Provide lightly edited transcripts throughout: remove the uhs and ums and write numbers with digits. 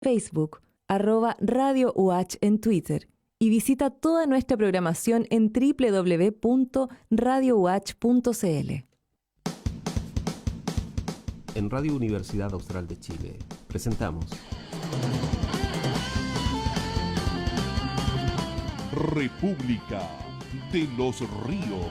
Facebook, @Radio UH en Twitter y visita toda nuestra programación en www.radiouh.cl. En Radio Universidad Austral de Chile presentamos República de los Ríos.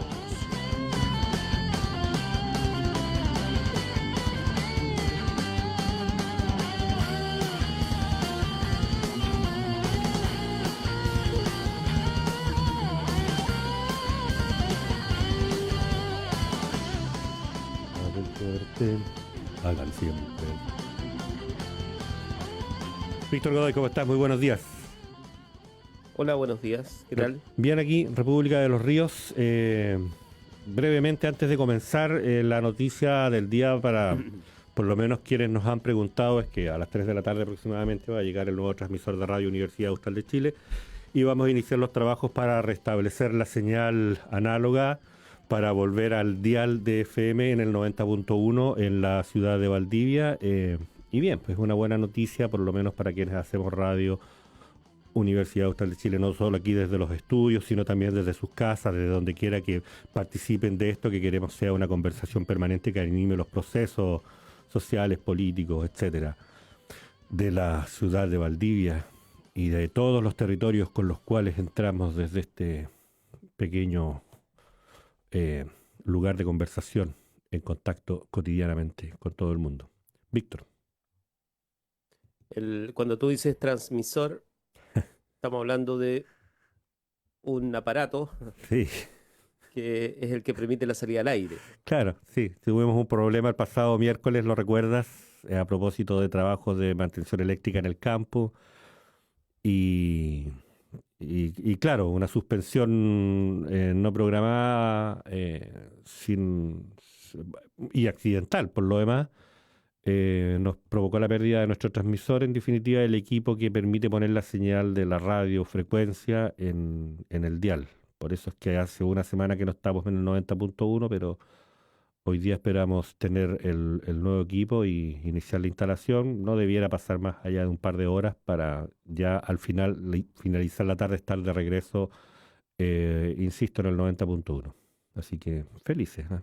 Hagan siempre. Víctor Godoy, ¿cómo estás? Muy buenos días. Hola, buenos días. ¿Qué tal? Bien aquí, República de los Ríos. Brevemente, antes de comenzar, la noticia del día para, por lo menos quienes nos han preguntado, es que a las 3 de la tarde aproximadamente va a llegar el nuevo transmisor de Radio Universidad Austral de Chile y vamos a iniciar los trabajos para restablecer la señal análoga para volver al dial de FM en el 90.1 en la ciudad de Valdivia. Y bien, pues una buena noticia, por lo menos para quienes hacemos radio Universidad Austral de Chile, no solo aquí desde los estudios, sino también desde sus casas, desde donde quiera que participen de esto, que queremos sea una conversación permanente que anime los procesos sociales, políticos, etcétera, de la ciudad de Valdivia y de todos los territorios con los cuales entramos desde este pequeño lugar de conversación en contacto cotidianamente con todo el mundo. Víctor. Cuando tú dices transmisor, estamos hablando de un aparato Sí. que es el que permite la salida al aire. Claro, sí. Tuvimos un problema el pasado miércoles, ¿lo recuerdas? A propósito de trabajos de mantención eléctrica en el campo. Y claro, una suspensión no programada y accidental, por lo demás, nos provocó la pérdida de nuestro transmisor, en definitiva, el equipo que permite poner la señal de la radiofrecuencia en el dial. Por eso es que hace una semana que no estamos en el 90.1, pero hoy día esperamos tener el nuevo equipo y iniciar la instalación. No debiera pasar más allá de un par de horas para ya al finalizar la tarde estar de regreso, insisto, en el 90.1. Así que felices, ¿eh?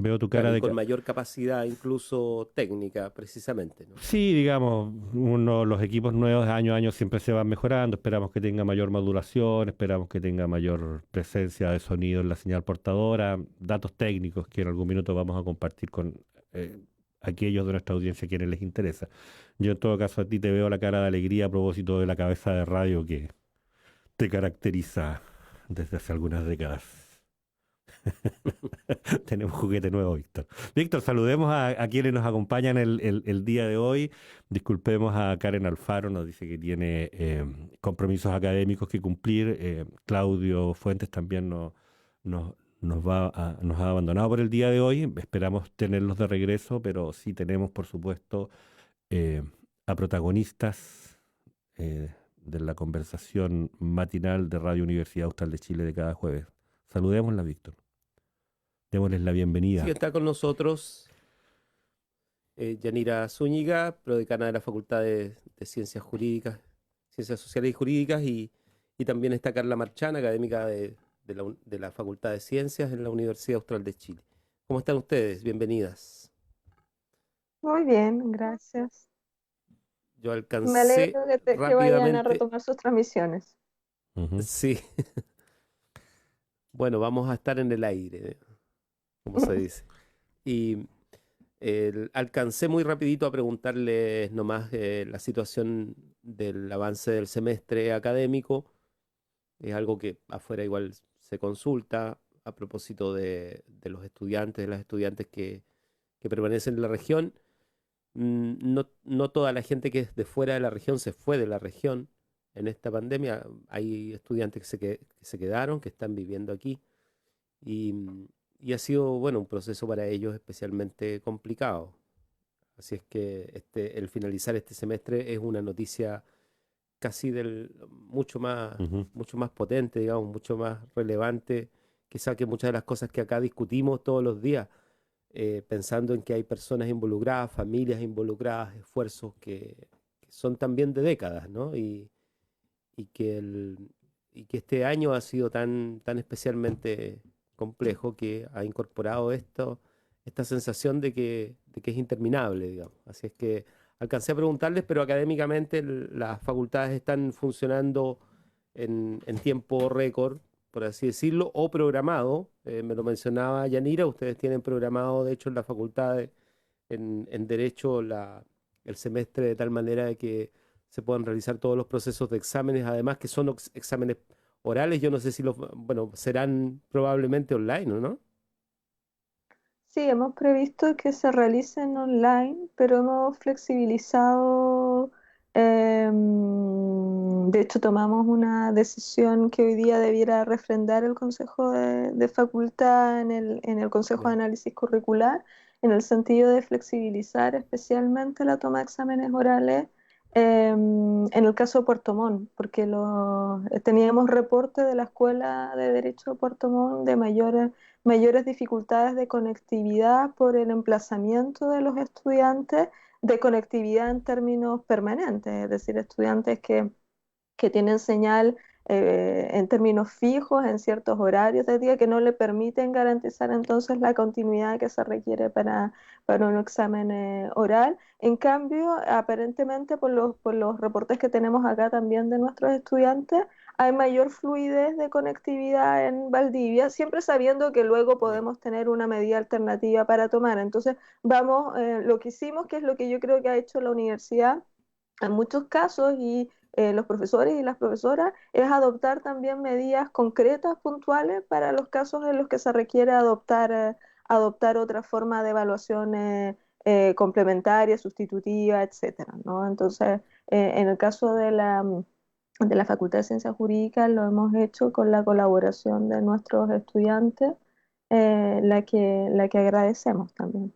Veo tu cara Claro, y de... con mayor capacidad, incluso técnica, precisamente, ¿no? Sí, digamos, los equipos nuevos año a año siempre se van mejorando, esperamos que tenga mayor modulación, esperamos que tenga mayor presencia de sonido en la señal portadora, datos técnicos que en algún minuto vamos a compartir con aquellos de nuestra audiencia a quienes les interesa. Yo en todo caso a ti te veo la cara de alegría a propósito de la cabeza de radio que te caracteriza desde hace algunas décadas. Tenemos juguete nuevo, Víctor. Víctor, saludemos a quienes nos acompañan el día de hoy. Disculpemos a Karen Alfaro, nos dice que tiene compromisos académicos que cumplir. Claudio Fuentes también nos ha abandonado por el día de hoy. Esperamos tenerlos de regreso, pero sí tenemos, por supuesto, a protagonistas de la conversación matinal de Radio Universidad Austral de Chile de cada jueves. Saludémosla, Víctor. Démosles la bienvenida. Sí, está con nosotros Yanira Zúñiga, prodecana de la Facultad de Ciencias Jurídicas, Ciencias Sociales y Jurídicas, y también está Carla Marchán, académica de la Facultad de Ciencias en la Universidad Austral de Chile. ¿Cómo están ustedes? Bienvenidas. Muy bien, gracias. Yo Me alcancé alegro que vayan a rápidamente. retomar sus transmisiones. Ujú. Sí. Bueno, vamos a estar en el aire, como se dice. Y alcancé muy rapidito a preguntarles nomás la situación del avance del semestre académico. Es algo que afuera igual se consulta a propósito de los estudiantes, de las estudiantes que permanecen en la región. No toda la gente que es de fuera de la región se fue de la región en esta pandemia. Hay estudiantes que se quedaron, que están viviendo aquí. Y ha sido, bueno, un proceso para ellos especialmente complicado. Así es que el finalizar este semestre es una noticia casi mucho más potente, digamos, mucho más relevante, quizá que muchas de las cosas que acá discutimos todos los días. pensando en que hay personas involucradas, familias involucradas, esfuerzos que son también de décadas, ¿no? Y y que este año ha sido tan especialmente complejo que ha incorporado esta sensación de que es interminable, digamos. Así es que alcancé a preguntarles, pero académicamente las facultades están funcionando en tiempo récord, por así decirlo, o programado. Me lo mencionaba Yanira, ustedes tienen programado, de hecho, en la facultad en Derecho el semestre de tal manera de que se puedan realizar todos los procesos de exámenes, además que son exámenes orales. Yo no sé si bueno, serán probablemente online, ¿o no? Sí, hemos previsto que se realicen online, pero hemos flexibilizado, de hecho tomamos una decisión que hoy día debiera refrendar el Consejo de Facultad en el Consejo de Ya. Análisis Curricular, en el sentido de flexibilizar especialmente la toma de exámenes orales en el caso de Puerto Montt, porque teníamos reporte de la Escuela de Derecho de Puerto Montt de mayores dificultades de conectividad por el emplazamiento de los estudiantes, de conectividad en términos permanentes, es decir, estudiantes que tienen señal en términos fijos en ciertos horarios del día que no le permiten garantizar entonces la continuidad que se requiere para un examen oral. En cambio, aparentemente por los reportes que tenemos acá también de nuestros estudiantes, hay mayor fluidez de conectividad en Valdivia, siempre sabiendo que luego Ya. podemos tener una medida alternativa para tomar. Entonces, vamos, lo que hicimos, que es lo que yo creo que ha hecho la universidad en muchos casos y los profesores y las profesoras, es adoptar también medidas concretas, puntuales, para los casos en los que se requiere adoptar otra forma de evaluación complementaria, sustitutiva, etcétera, ¿no? Entonces, en el caso de la Facultad de Ciencias Jurídicas lo hemos hecho con la colaboración de nuestros estudiantes, la que agradecemos también.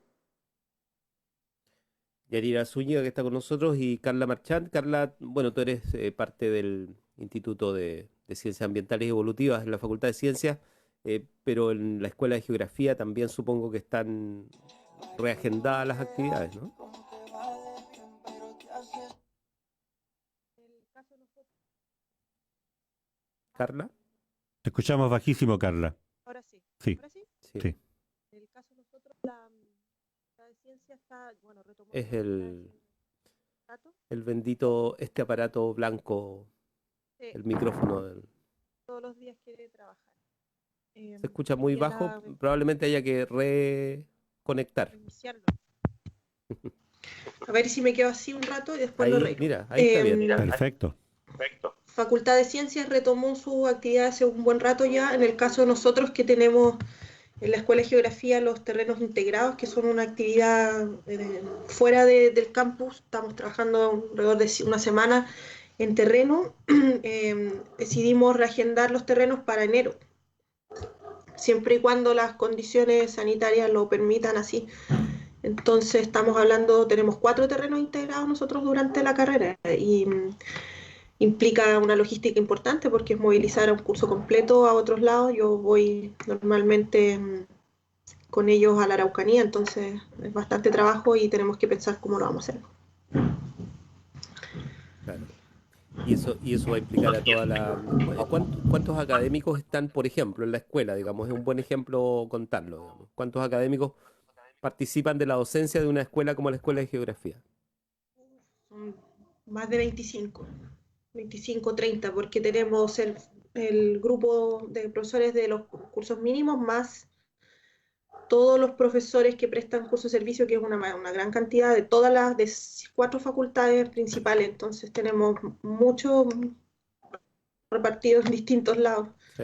Yanira Zúñiga, que está con nosotros, y Carla Marchand. Carla, bueno, tú eres parte del Instituto de Ciencias Ambientales y Evolutivas en la Facultad de Ciencias, pero en la Escuela de Geografía también supongo que están reagendadas las actividades, ¿no? Carla, Te escuchamos bajísimo, Carla. Ahora sí, Sí, ahora sí. sí. sí. En el caso de nosotros, la de ciencia está, bueno, retomó Es sus actividades hace un rato. el bendito, este aparato blanco, Sí, el micrófono todos los días quiere trabajar. se escucha muy Quería bajo, probablemente haya que reconectar. reiniciarlo. A ver si me quedo así un rato y después lo Ahí, arreglo. mira, ahí está bien. Perfecto. Facultad de Ciencias retomó su actividad hace un buen rato ya. En el caso de nosotros, que tenemos en la Escuela de Geografía los terrenos integrados, que son una actividad fuera del campus, estamos trabajando alrededor de una semana en terreno. Decidimos reagendar los terrenos para enero, siempre y cuando las condiciones sanitarias lo permitan así. Entonces estamos hablando, tenemos 4 terrenos integrados nosotros durante la carrera y implica una logística importante porque es movilizar a un curso completo a otros lados. Yo voy normalmente con ellos a la Araucanía, entonces es bastante trabajo y tenemos que pensar cómo lo vamos a hacer. Claro. Y eso va a implicar a toda la... ¿Cuántos académicos están, por ejemplo, en la escuela? Digamos, es un buen ejemplo contarlo, digamos. ¿Cuántos académicos participan de la docencia de una escuela como la Escuela de Geografía? Son más de 25, 30, porque tenemos el grupo de profesores de los cursos mínimos más todos los profesores que prestan curso de servicio, que es una gran cantidad de todas las de 4 facultades principales. Entonces tenemos muchos repartidos en distintos lados. Sí.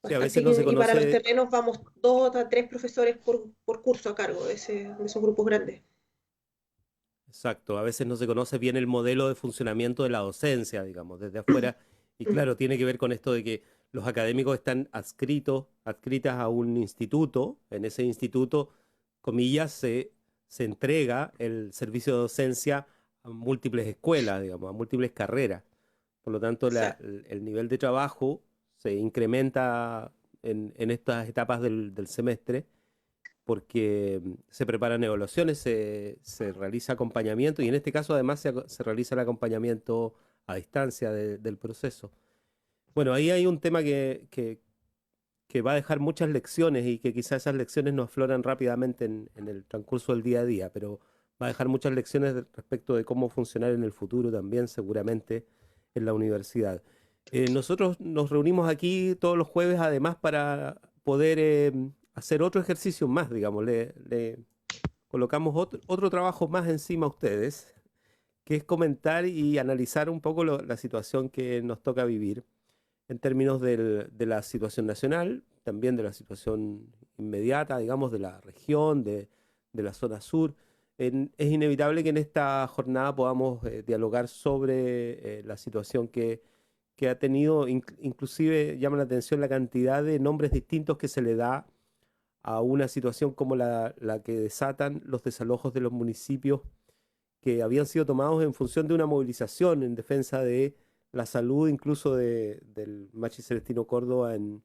Sí, a veces Bastante, no se y para los conoce, terrenos vamos 2 a 3 profesores por curso a cargo de esos grupos grandes. exacto, a veces no se conoce bien el modelo de funcionamiento de la docencia, digamos, desde afuera. Y claro, tiene que ver con esto de que los académicos están adscritas a un instituto. En ese instituto, comillas, se entrega el servicio de docencia a múltiples escuelas, digamos, a múltiples carreras. Por lo tanto, O sea, el nivel de trabajo se incrementa en estas etapas del semestre porque se preparan evaluaciones, se realiza acompañamiento y en este caso además se realiza el acompañamiento a distancia del proceso. Bueno, ahí hay un tema que va a dejar muchas lecciones y que quizás esas lecciones no afloran rápidamente en el transcurso del día a día, pero va a dejar muchas lecciones respecto de cómo funcionar en el futuro también, seguramente, en la universidad. Nosotros nos reunimos aquí todos los jueves, además, para poder hacer otro ejercicio más, digamos. Le colocamos otro trabajo más encima a ustedes, que es comentar y analizar un poco la situación que nos toca vivir en términos de la situación nacional, también de la situación inmediata, digamos, de la región, de la zona sur. Es inevitable que en esta jornada podamos dialogar sobre la situación que ha tenido, inclusive llama la atención la cantidad de nombres distintos que se le da a una situación como la que desatan los desalojos de los municipios que habían sido tomados en función de una movilización en defensa de la salud, incluso del Machi Celestino Córdoba en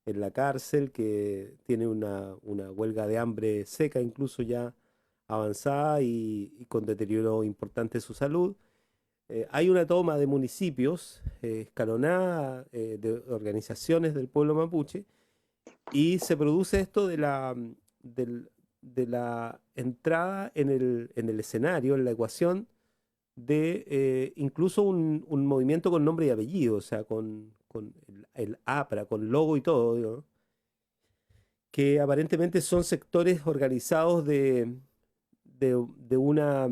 la cárcel, que tiene una huelga de hambre seca, incluso ya avanzada y con deterioro importante de su salud. Hay una toma de municipios escalonada de organizaciones del pueblo mapuche y se produce esto de la entrada en el escenario, en la ecuación, de incluso un movimiento con nombre y apellido, o sea, con el APRA, con logo y todo, ¿no? Que aparentemente son sectores organizados de una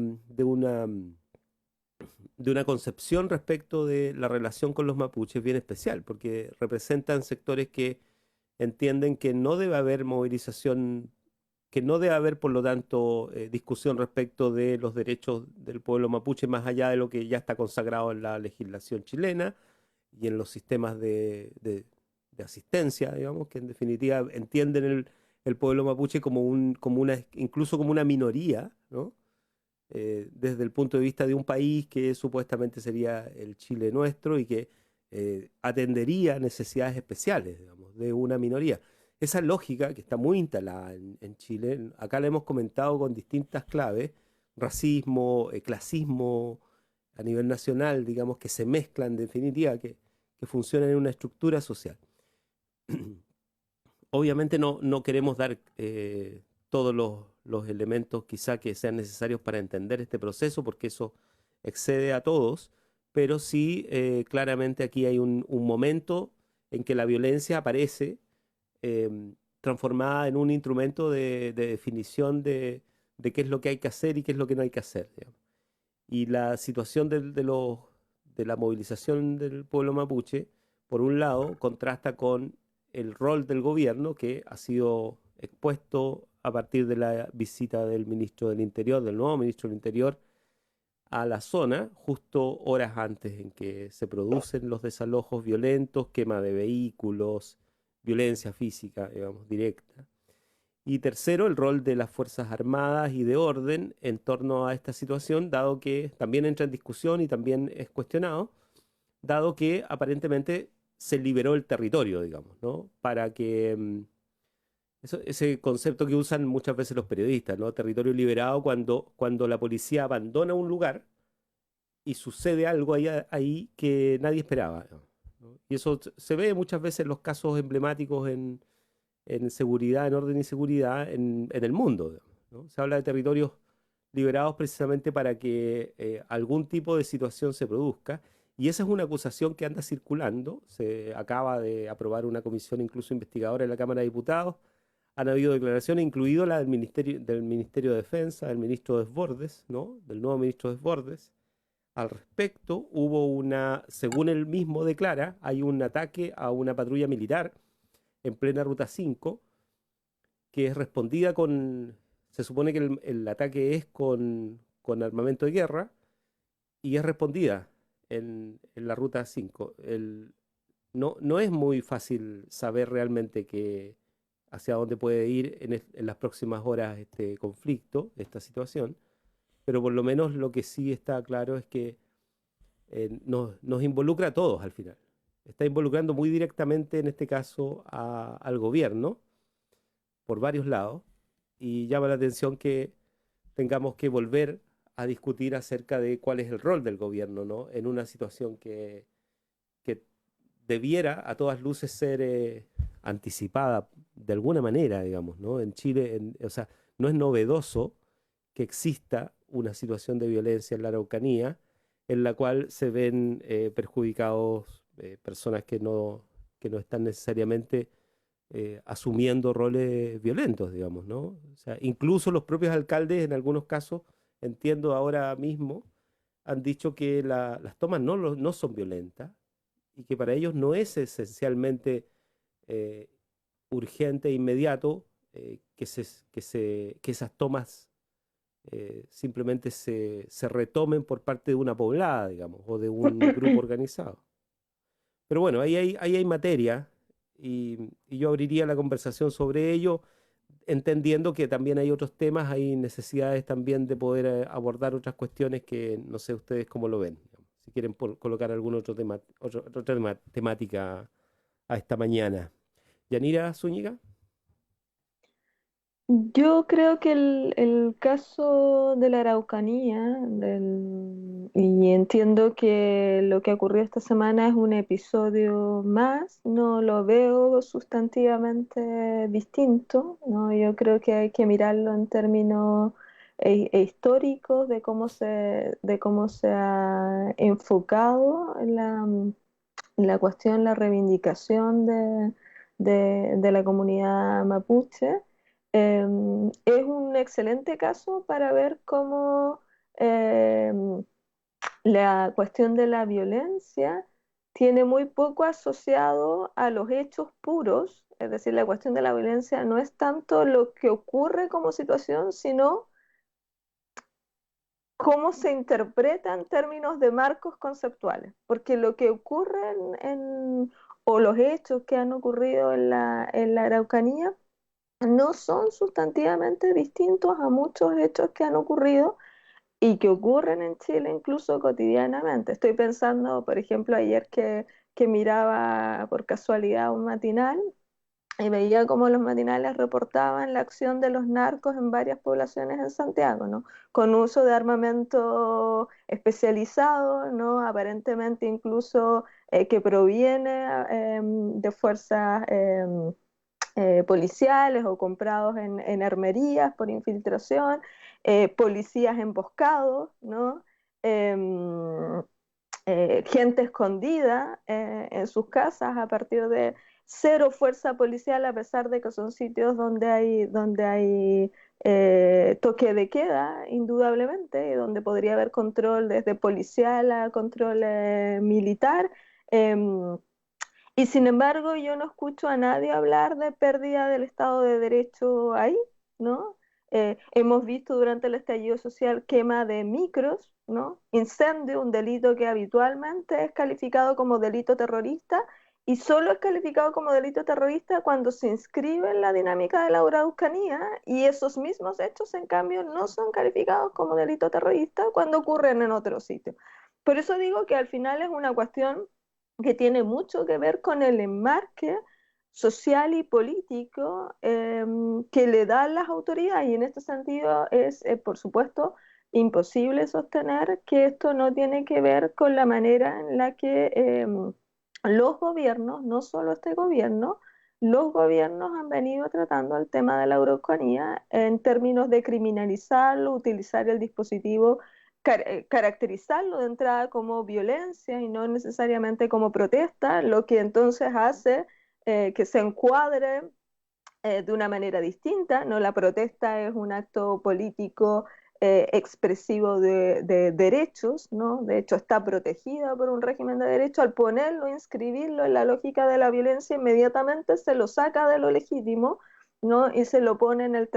concepción respecto de la relación con los mapuches bien especial, porque representan sectores que entienden que no debe haber movilización, que no debe haber, por lo tanto, discusión respecto de los derechos del pueblo mapuche más allá de lo que ya está consagrado en la legislación chilena y en los sistemas de asistencia, digamos, que en definitiva entienden el pueblo mapuche incluso como una minoría, ¿no? Desde el punto de vista de un país que supuestamente sería el Chile nuestro y que atendería necesidades especiales, digamos, de una minoría. Esa lógica que está muy instalada en Chile, acá la hemos comentado con distintas claves, racismo, clasismo a nivel nacional, digamos, que se mezclan en definitiva, que funcionan en una estructura social. Obviamente no queremos dar todos los elementos quizá que sean necesarios para entender este proceso, porque eso excede a todos, pero sí claramente aquí hay un momento en que la violencia aparece transformada en un instrumento de definición de qué es lo que hay que hacer y qué es lo que no hay que hacer, digamos. Y la situación de la movilización del pueblo mapuche, por un lado, contrasta con el rol del gobierno que ha sido expuesto a partir de la visita del ministro del Interior, del nuevo ministro del Interior, a la zona, justo horas antes en que se producen los desalojos violentos, quema de vehículos, violencia física, digamos, directa. Y tercero, el rol de las Fuerzas Armadas y de orden en torno a esta situación, dado que también entra en discusión y también es cuestionado, dado que aparentemente se liberó el territorio, digamos, ¿no? Para que ese concepto que usan muchas veces los periodistas, ¿no? Territorio liberado cuando la policía abandona un lugar y sucede algo ahí que nadie esperaba, ¿no? Y eso se ve muchas veces en los casos emblemáticos en seguridad, en orden y seguridad en el mundo, ¿no? Se habla de territorios liberados precisamente para que algún tipo de situación se produzca. Y esa es una acusación que anda circulando. Se acaba de aprobar una comisión incluso investigadora en la Cámara de Diputados. Han habido declaraciones, incluido la del Ministerio de Defensa, del ministro Desbordes, ¿no? Del nuevo ministro Desbordes. Al respecto, según él mismo declara, hay un ataque a una patrulla militar en plena Ruta 5, que es respondida se supone que el ataque es con armamento de guerra, y es respondida en la Ruta 5. No es muy fácil saber realmente hacia dónde puede ir en las próximas horas este conflicto, esta situación, pero por lo menos lo que sí está claro es que nos involucra a todos al final. Está involucrando muy directamente, en este caso, al gobierno, por varios lados, y llama la atención que tengamos que volver a discutir acerca de cuál es el rol del gobierno, ¿no? En una situación que debiera a todas luces ser anticipada de alguna manera, digamos, ¿no? En Chile, o sea, no es novedoso que exista una situación de violencia en la Araucanía en la cual se ven perjudicados personas que no están necesariamente asumiendo roles violentos, digamos, ¿no? O sea, incluso los propios alcaldes en algunos casos, entiendo ahora mismo, han dicho que las tomas no son violentas y que para ellos no es esencialmente eh, urgente e inmediato que esas tomas simplemente se retomen por parte de una poblada, digamos, o de un grupo organizado. Pero bueno, ahí hay materia y yo abriría la conversación sobre ello, entendiendo que también hay otros temas, hay necesidades también de poder abordar otras cuestiones que no sé ustedes cómo lo ven, digamos. Si quieren colocar algún otro tema, temática a esta mañana. Yanira Zúñiga. Yo creo que el caso de la Araucanía, y entiendo que lo que ocurrió esta semana es un episodio más, no lo veo sustantivamente distinto, ¿no? Yo creo que hay que mirarlo en términos históricos de cómo se ha enfocado la cuestión, la reivindicación de la comunidad mapuche. Es un excelente caso para ver cómo la cuestión de la violencia tiene muy poco asociado a los hechos puros, es decir, la cuestión de la violencia no es tanto lo que ocurre como situación, sino cómo se interpreta en términos de marcos conceptuales, porque lo que ocurre o los hechos que han ocurrido en la Araucanía no son sustantivamente distintos a muchos hechos que han ocurrido y que ocurren en Chile incluso cotidianamente. Estoy pensando, por ejemplo, ayer que miraba por casualidad un matinal y veía cómo los matinales reportaban la acción de los narcos en varias poblaciones en Santiago, ¿no? Con uso de armamento especializado, ¿no? Aparentemente incluso que proviene de fuerzas policiales o comprados en armerías por infiltración, policías emboscados, ¿no? Em, gente escondida en sus casas a partir de cero fuerza policial, a pesar de que son sitios donde hay toque de queda, indudablemente, y donde podría haber control desde policial a control militar. em, y sin embargo, yo no escucho a nadie hablar de pérdida del Estado de Derecho ahí, ¿no? Hemos visto durante el estallido social quema de micros, ¿no? Incendio, un delito que habitualmente es calificado como delito terrorista y solo es calificado como delito terrorista cuando se inscribe en la dinámica de la Araucanía y esos mismos hechos, en cambio, no son calificados como delito terrorista cuando ocurren en otro sitio. Por eso digo que al final es una cuestión que tiene mucho que ver con el enmarque social y político que le dan las autoridades y en este sentido es, por supuesto, imposible sostener que esto no tiene que ver con la manera en la que los gobiernos, no solo este gobierno, los gobiernos han venido tratando el tema de la Araucanía en términos de criminalizarlo, utilizar el dispositivo caracterizarlo de entrada como violencia y no necesariamente como protesta, lo que entonces hace que se encuadre de una manera distinta, ¿no? La protesta es un acto político expresivo de derechos, ¿no? De hecho está protegida por un régimen de derecho, al ponerlo, inscribirlo en la lógica de la violencia, inmediatamente se lo saca de lo legítimo, ¿no? Y se lo pone en el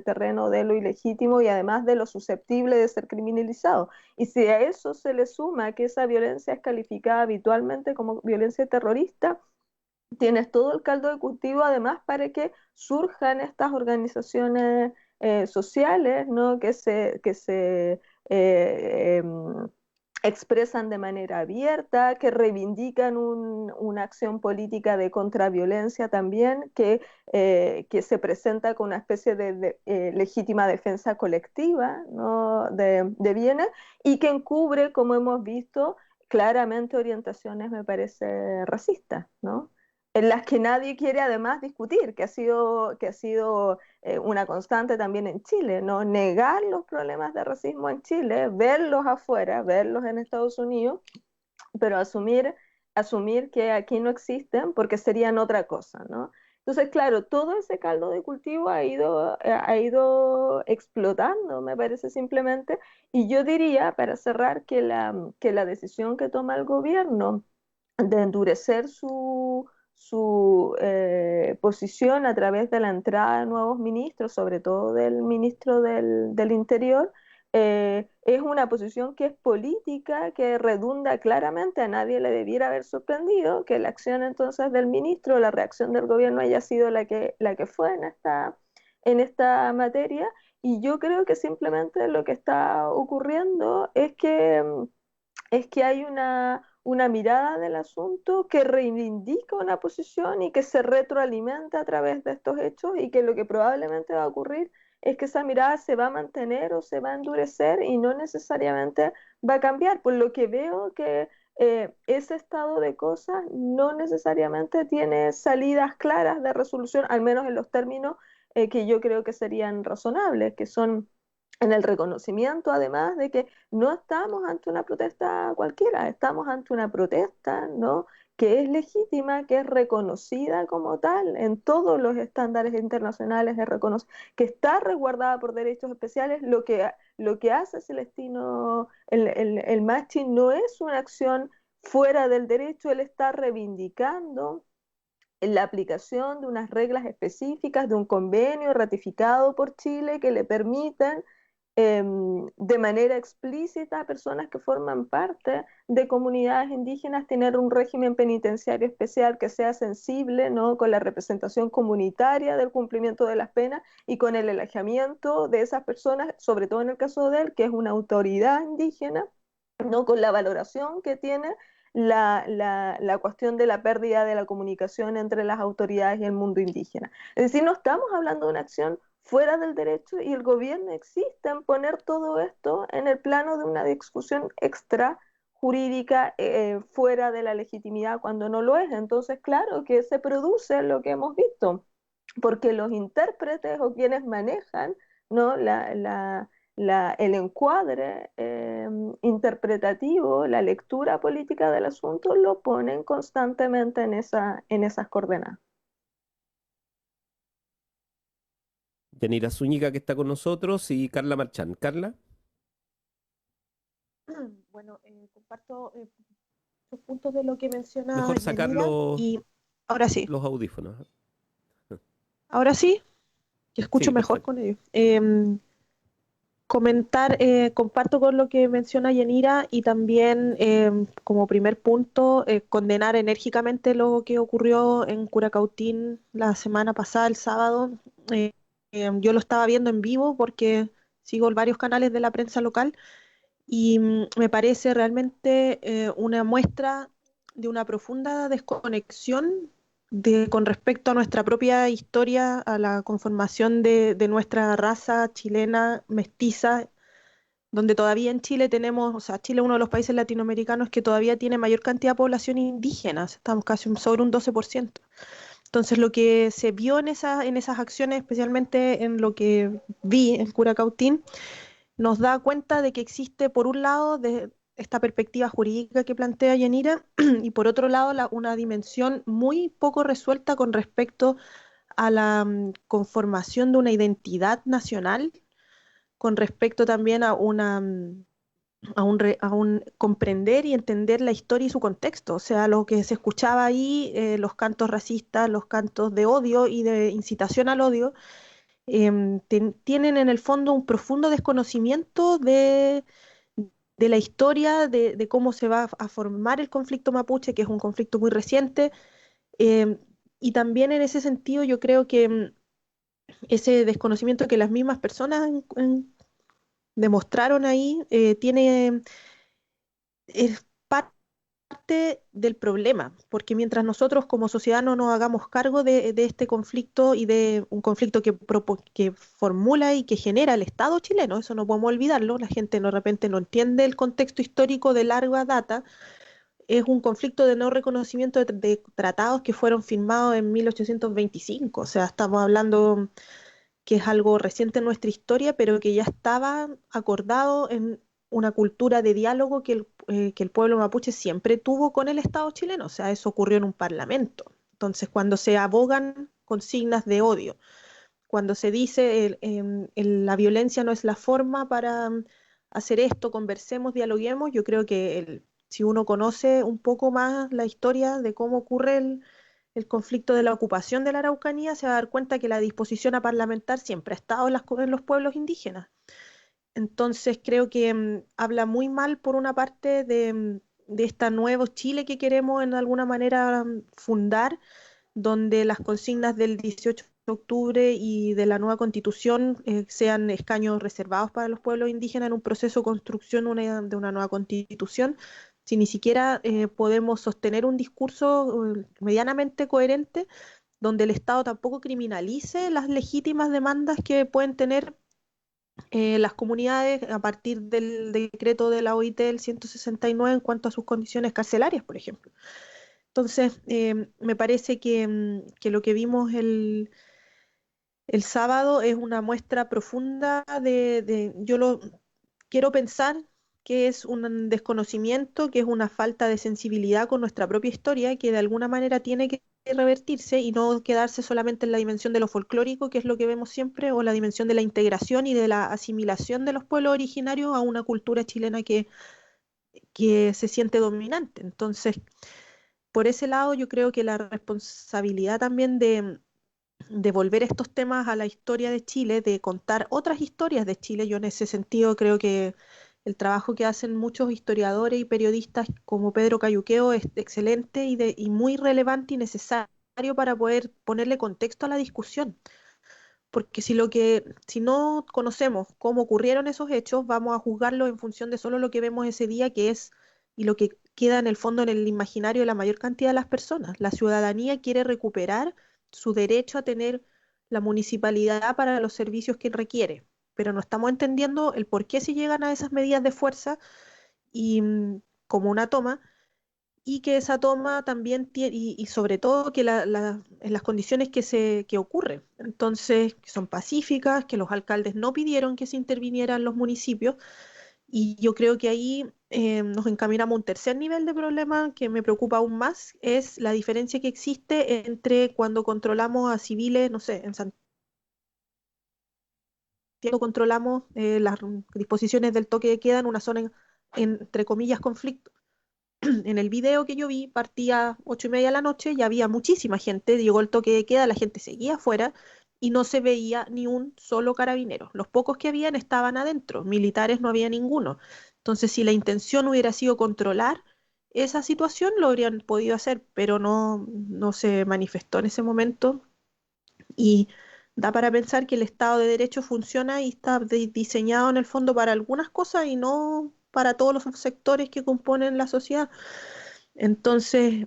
terreno de lo ilegítimo y además de lo susceptible de ser criminalizado. Y si a eso se le suma que esa violencia es calificada habitualmente como violencia terrorista, tienes todo el caldo de cultivo además para que surjan estas organizaciones sociales, ¿no? Que se expresan de manera abierta, que reivindican una acción política de contraviolencia también, que se presenta con una especie de legítima defensa colectiva, ¿no? de bienes, y que encubre, como hemos visto, claramente orientaciones, me parece, racistas, ¿no? En las que nadie quiere además discutir, que ha sido una constante también en Chile, ¿no? Negar los problemas de racismo en Chile, verlos afuera, verlos en Estados Unidos, pero asumir que aquí no existen porque serían otra cosa, ¿no? Entonces, claro, todo ese caldo de cultivo ha ido explotando, me parece simplemente, y yo diría, para cerrar, que la decisión que toma el gobierno de endurecer su posición a través de la entrada de nuevos ministros, sobre todo del ministro del Interior, es una posición que es política, que redunda claramente, a nadie le debiera haber sorprendido que la acción entonces del ministro, la reacción del gobierno haya sido la que fue en esta materia, y yo creo que simplemente lo que está ocurriendo es que hay una mirada del asunto que reivindica una posición y que se retroalimenta a través de estos hechos, y que lo que probablemente va a ocurrir es que esa mirada se va a mantener o se va a endurecer y no necesariamente va a cambiar, por lo que veo que ese estado de cosas no necesariamente tiene salidas claras de resolución, al menos en los términos que yo creo que serían razonables, que son en el reconocimiento, además, de que no estamos ante una protesta cualquiera, estamos ante una protesta, ¿no? Que es legítima, que es reconocida como tal en todos los estándares internacionales, que está resguardada por derechos especiales. Lo que hace Celestino, el Machi, no es una acción fuera del derecho, él está reivindicando la aplicación de unas reglas específicas de un convenio ratificado por Chile que le permiten de manera explícita a personas que forman parte de comunidades indígenas tener un régimen penitenciario especial que sea sensible, ¿no? Con la representación comunitaria del cumplimiento de las penas y con el alejamiento de esas personas, sobre todo en el caso de él, que es una autoridad indígena, ¿no? Con la valoración que tiene la cuestión de la pérdida de la comunicación entre las autoridades y el mundo indígena. Es decir, no estamos hablando de una acción fuera del derecho, y el gobierno existe en poner todo esto en el plano de una discusión extra jurídica, fuera de la legitimidad cuando no lo es. Entonces, claro que se produce lo que hemos visto, porque los intérpretes o quienes manejan, ¿no? El encuadre interpretativo, la lectura política del asunto, lo ponen constantemente en esas coordenadas. Yanira Zúñiga, que está con nosotros, y Carla Marchán. Carla, Bueno, comparto los puntos de lo que menciona mejor sacar Yanira, y ahora sí, los audífonos. ahora sí, que escucho Sí, mejor perfecto. con ellos. Comparto con lo que menciona Yanira, y también como primer punto, condenar enérgicamente lo que ocurrió en Curacautín la semana pasada, el sábado. Yo lo estaba viendo en vivo porque sigo varios canales de la prensa local, y me parece realmente una muestra de una profunda desconexión con respecto a nuestra propia historia, a la conformación de nuestra raza chilena mestiza, donde todavía en Chile tenemos, o sea, Chile es uno de los países latinoamericanos que todavía tiene mayor cantidad de población indígena, estamos casi sobre un 12%. Entonces, lo que se vio en esas acciones, especialmente en lo que vi en Curacautín, nos da cuenta de que existe, por un lado, de esta perspectiva jurídica que plantea Yanira, y por otro lado, una dimensión muy poco resuelta con respecto a la conformación de una identidad nacional, con respecto también a un comprender y entender la historia y su contexto. O sea, lo que se escuchaba ahí, los cantos racistas, los cantos de odio y de incitación al odio, tienen en el fondo un profundo desconocimiento de la historia, de cómo se va a formar el conflicto mapuche, que es un conflicto muy reciente. em, y también en ese sentido yo creo que ese desconocimiento que las mismas personas demostraron ahí, tiene, es parte del problema, porque mientras nosotros como sociedad no nos hagamos cargo de este conflicto y de un conflicto que formula y que genera el Estado chileno, eso no podemos olvidarlo, la gente de repente no entiende el contexto histórico de larga data, es un conflicto de no reconocimiento de tratados que fueron firmados en 1825, o sea, estamos hablando que es algo reciente en nuestra historia, pero que ya estaba acordado en una cultura de diálogo que el pueblo mapuche siempre tuvo con el Estado chileno, o sea, eso ocurrió en un parlamento. Entonces, cuando se abogan consignas de odio, cuando se dice la violencia no es la forma para hacer esto, conversemos, dialoguemos, yo creo que si uno conoce un poco más la historia de cómo ocurre el conflicto de la ocupación de la Araucanía, se va a dar cuenta que la disposición a parlamentar siempre ha estado en los pueblos indígenas. Entonces creo que habla muy mal, por una parte, de este nuevo Chile que queremos en alguna manera fundar, donde las consignas del 18 de octubre y de la nueva constitución sean escaños reservados para los pueblos indígenas en un proceso de construcción de una nueva constitución, si ni siquiera podemos sostener un discurso medianamente coherente, donde el Estado tampoco criminalice las legítimas demandas que pueden tener las comunidades a partir del decreto de la OIT del 169 en cuanto a sus condiciones carcelarias, por ejemplo. Entonces, me parece que lo que vimos el sábado es una muestra profunda yo lo quiero pensar que es un desconocimiento, que es una falta de sensibilidad con nuestra propia historia, que de alguna manera tiene que revertirse y no quedarse solamente en la dimensión de lo folclórico, que es lo que vemos siempre, o la dimensión de la integración y de la asimilación de los pueblos originarios a una cultura chilena que se siente dominante. Entonces, por ese lado, yo creo que la responsabilidad también de volver estos temas a la historia de Chile, de contar otras historias de Chile, yo en ese sentido creo que el trabajo que hacen muchos historiadores y periodistas como Pedro Cayuqueo es excelente y muy relevante y necesario para poder ponerle contexto a la discusión. Porque si no conocemos cómo ocurrieron esos hechos, vamos a juzgarlos en función de solo lo que vemos ese día, que es y lo que queda en el fondo en el imaginario de la mayor cantidad de las personas. La ciudadanía quiere recuperar su derecho a tener la municipalidad para los servicios que requiere, pero no estamos entendiendo el por qué si llegan a esas medidas de fuerza y como una toma, y que esa toma también tiene, y sobre todo que en las condiciones que ocurre. Entonces, que son pacíficas, que los alcaldes no pidieron que se intervinieran los municipios, y yo creo que ahí nos encaminamos a un tercer nivel de problema que me preocupa aún más, es la diferencia que existe entre cuando controlamos a civiles, no sé, en Santiago controlamos las disposiciones del toque de queda en una zona, entre comillas, conflicto. En el video que yo vi, partía 8:30 de la noche y había muchísima gente, llegó el toque de queda, la gente seguía afuera y no se veía ni un solo carabinero. Los pocos que habían estaban adentro, militares no había ninguno. Entonces, si la intención hubiera sido controlar esa situación, lo habrían podido hacer, pero no se manifestó en ese momento y da para pensar que el Estado de Derecho funciona y está diseñado en el fondo para algunas cosas y no para todos los sectores que componen la sociedad. Entonces,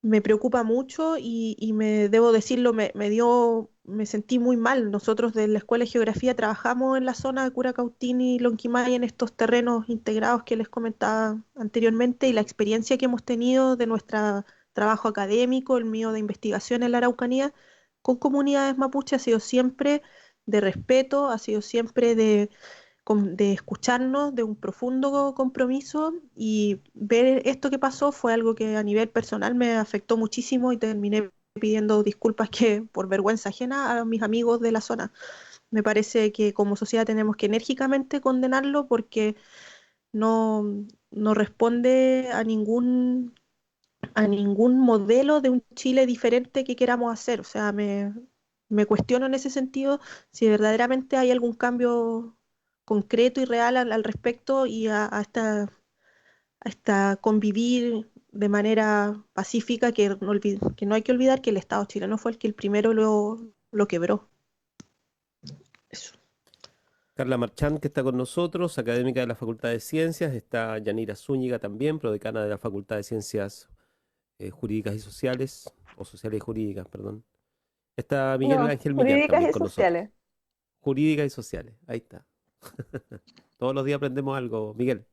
me preocupa mucho y debo decirlo, me sentí muy mal. Nosotros de la Escuela de Geografía trabajamos en la zona de Curacautín y Lonquimay, en estos terrenos integrados que les comentaba anteriormente, y la experiencia que hemos tenido de nuestro trabajo académico, el mío de investigación en la Araucanía, con comunidades mapuche ha sido siempre de respeto, ha sido siempre de escucharnos, de un profundo compromiso, y ver esto que pasó fue algo que a nivel personal me afectó muchísimo y terminé pidiendo disculpas que por vergüenza ajena a mis amigos de la zona. Me parece que como sociedad tenemos que enérgicamente condenarlo porque no responde a ningún modelo de un Chile diferente que queramos hacer. O sea, me cuestiono en ese sentido si verdaderamente hay algún cambio concreto y real al respecto y a esta convivir de manera pacífica, que no hay que olvidar que el Estado chileno fue el que el primero lo quebró. Eso. Carla Marchán, que está con nosotros, académica de la Facultad de Ciencias. Está Yanira Zúñiga también, prodecana de la Facultad de Ciencias Jurídicas y Sociales, o Sociales y Jurídicas, perdón. Está Miguel No, Ángel Millán jurídicas también y con nosotros. sociales. Jurídicas y Sociales, ahí está. Todos los días aprendemos algo, Miguel.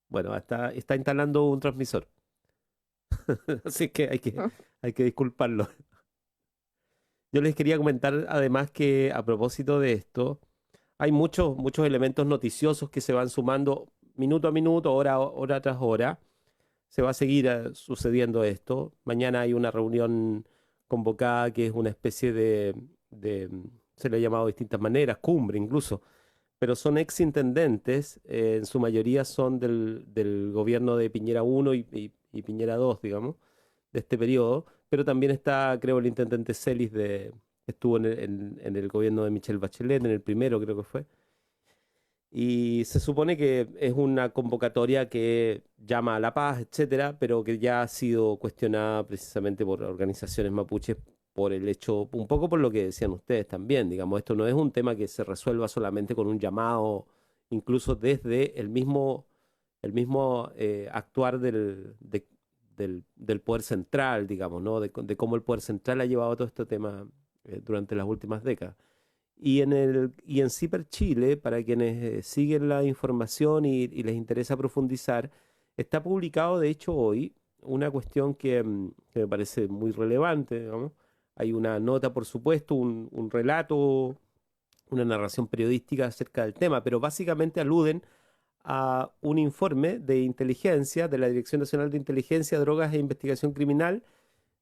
Bueno, está instalando un transmisor, así que hay que disculparlo. Yo les quería comentar además que a propósito de esto, hay muchos elementos noticiosos que se van sumando minuto a minuto, hora tras hora. Se va a seguir sucediendo esto. Mañana hay una reunión convocada que es una especie se le ha llamado de distintas maneras, cumbre incluso, pero son exintendentes, en su mayoría son del gobierno de Piñera 1 y Piñera 2, digamos, de este periodo, pero también está, creo, el intendente Celis estuvo en el gobierno de Michelle Bachelet, en el primero creo que fue. Y se supone que es una convocatoria que llama a la paz, etcétera, pero que ya ha sido cuestionada precisamente por organizaciones mapuches por el hecho, un poco por lo que decían ustedes también, digamos, esto no es un tema que se resuelva solamente con un llamado, incluso desde el mismo actuar del poder central, digamos, ¿no? De cómo el poder central ha llevado todo este tema durante las últimas décadas. Y en CIPER Chile, para quienes siguen la información y les interesa profundizar, está publicado, de hecho, hoy, una cuestión que me parece muy relevante, digamos. Hay una nota, por supuesto, un relato, una narración periodística acerca del tema, pero básicamente aluden a un informe de inteligencia de la Dirección Nacional de Inteligencia, Drogas e Investigación Criminal,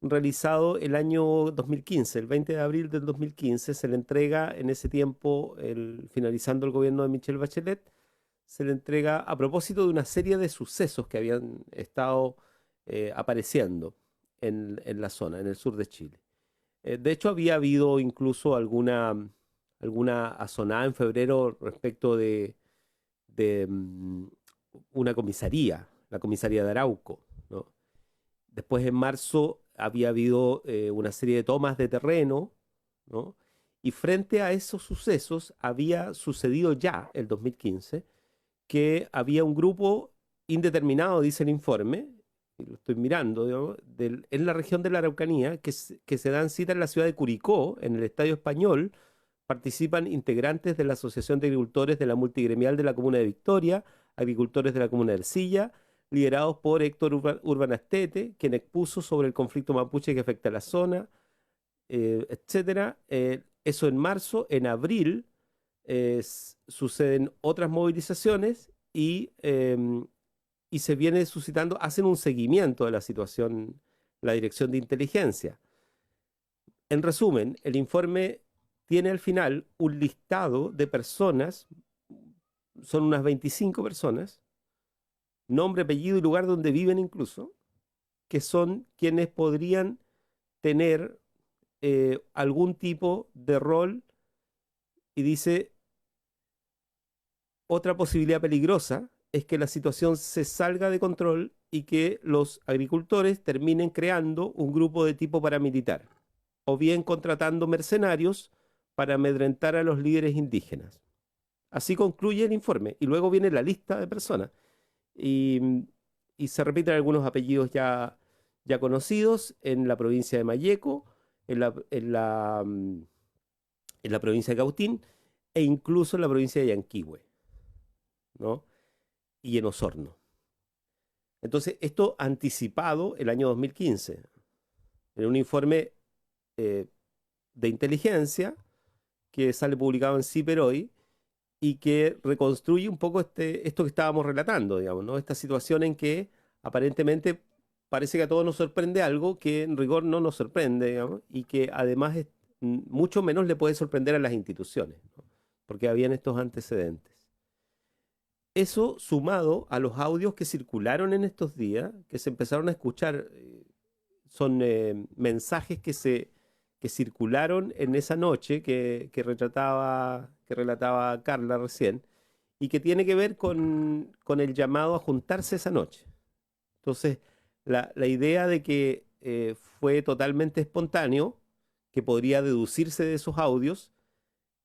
realizado el año 2015, el 20 de abril del 2015. Se le entrega en ese tiempo, finalizando el gobierno de Michelle Bachelet, se le entrega a propósito de una serie de sucesos que habían estado apareciendo en la zona, en el sur de Chile. De hecho, había habido incluso alguna azonada en febrero respecto de una comisaría, la comisaría de Arauco, ¿no? Después, en marzo, había habido una serie de tomas de terreno, ¿no? Y frente a esos sucesos había sucedido ya, el 2015, que había un grupo indeterminado, dice el informe, y lo estoy mirando, digamos, en la región de la Araucanía, que se dan cita en la ciudad de Curicó, en el Estadio Español. Participan integrantes de la Asociación de Agricultores de la Multigremial de la Comuna de Victoria, agricultores de la Comuna de Ercilla, liderados por Héctor Urbanastete, quien expuso sobre el conflicto mapuche que afecta a la zona, etcétera. Eso en marzo. En abril suceden otras movilizaciones y se viene suscitando, hacen un seguimiento de la situación la Dirección de Inteligencia. En resumen, el informe tiene al final un listado de personas, son unas 25 personas, nombre, apellido y lugar donde viven incluso, que son quienes podrían tener algún tipo de rol, y dice, otra posibilidad peligrosa es que la situación se salga de control y que los agricultores terminen creando un grupo de tipo paramilitar, o bien contratando mercenarios para amedrentar a los líderes indígenas. Así concluye el informe, y luego viene la lista de personas. Y se repiten algunos apellidos ya conocidos en la provincia de Malleco, en la provincia de Cautín, e incluso en la provincia de Yanquihue, ¿no? Y en Osorno. Entonces, esto anticipado el año 2015, en un informe de inteligencia que sale publicado en CIPER hoy, y que reconstruye un poco esto que estábamos relatando, digamos, ¿no? Esta situación en que aparentemente parece que a todos nos sorprende algo que en rigor no nos sorprende, digamos, y que además mucho menos le puede sorprender a las instituciones, ¿no? Porque habían estos antecedentes. Eso sumado a los audios que circularon en estos días, que se empezaron a escuchar, son mensajes que circularon en esa noche que relataba Carla recién, y que tiene que ver con el llamado a juntarse esa noche. Entonces, la idea de que fue totalmente espontáneo, que podría deducirse de esos audios,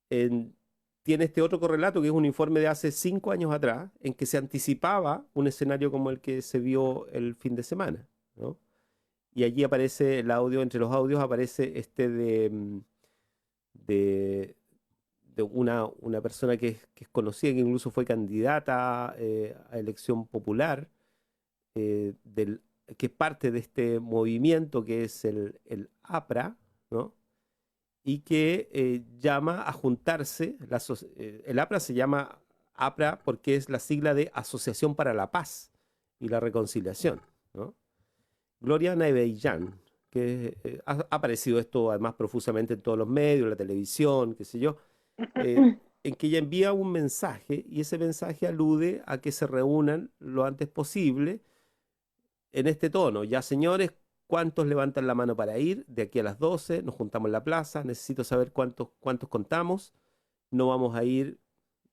tiene este otro correlato que es un informe de hace 5 años atrás, en que se anticipaba un escenario como el que se vio el fin de semana, ¿no? Y allí aparece el audio, entre los audios aparece de una persona que es conocida, que incluso fue candidata a elección popular, que es parte de este movimiento que es el APRA, ¿no? Y que llama a juntarse, el APRA se llama APRA porque es la sigla de Asociación para la Paz y la Reconciliación, ¿no? Gloria Navellán, que ha aparecido esto además profusamente en todos los medios, la televisión, qué sé yo, en que ella envía un mensaje y ese mensaje alude a que se reúnan lo antes posible en este tono. Ya, señores, ¿cuántos levantan la mano para ir? De aquí a las 12 nos juntamos en la plaza, necesito saber cuántos contamos, no vamos a ir,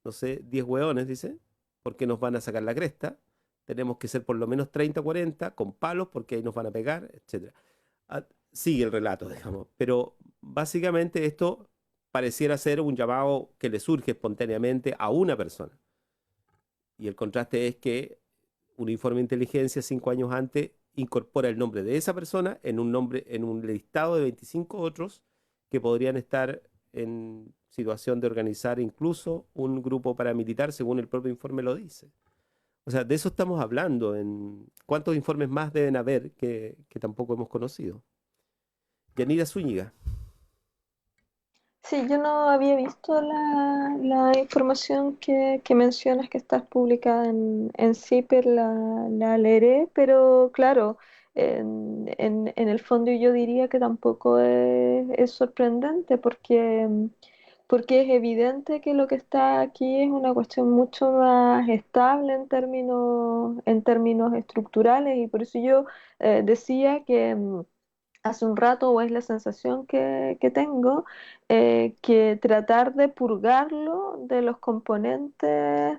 no sé, 10 hueones, dice, porque nos van a sacar la cresta. Tenemos que ser por lo menos 30 o 40 con palos porque ahí nos van a pegar, etc. Sigue el relato, digamos. Pero básicamente esto pareciera ser un llamado que le surge espontáneamente a una persona. Y el contraste es que un informe de inteligencia 5 años antes incorpora el nombre de esa persona en un listado de 25 otros que podrían estar en situación de organizar incluso un grupo paramilitar, según el propio informe lo dice. O sea, de eso estamos hablando. ¿Cuántos informes más deben haber que tampoco hemos conocido? Yanira Zúñiga. Sí, yo no había visto la información que mencionas que está publicada en CIPER, la leeré, pero claro, en el fondo yo diría que tampoco es sorprendente porque es evidente que lo que está aquí es una cuestión mucho más estable en términos estructurales, y por eso yo decía que hace un rato, o es la sensación que tengo, que tratar de purgarlo de los componentes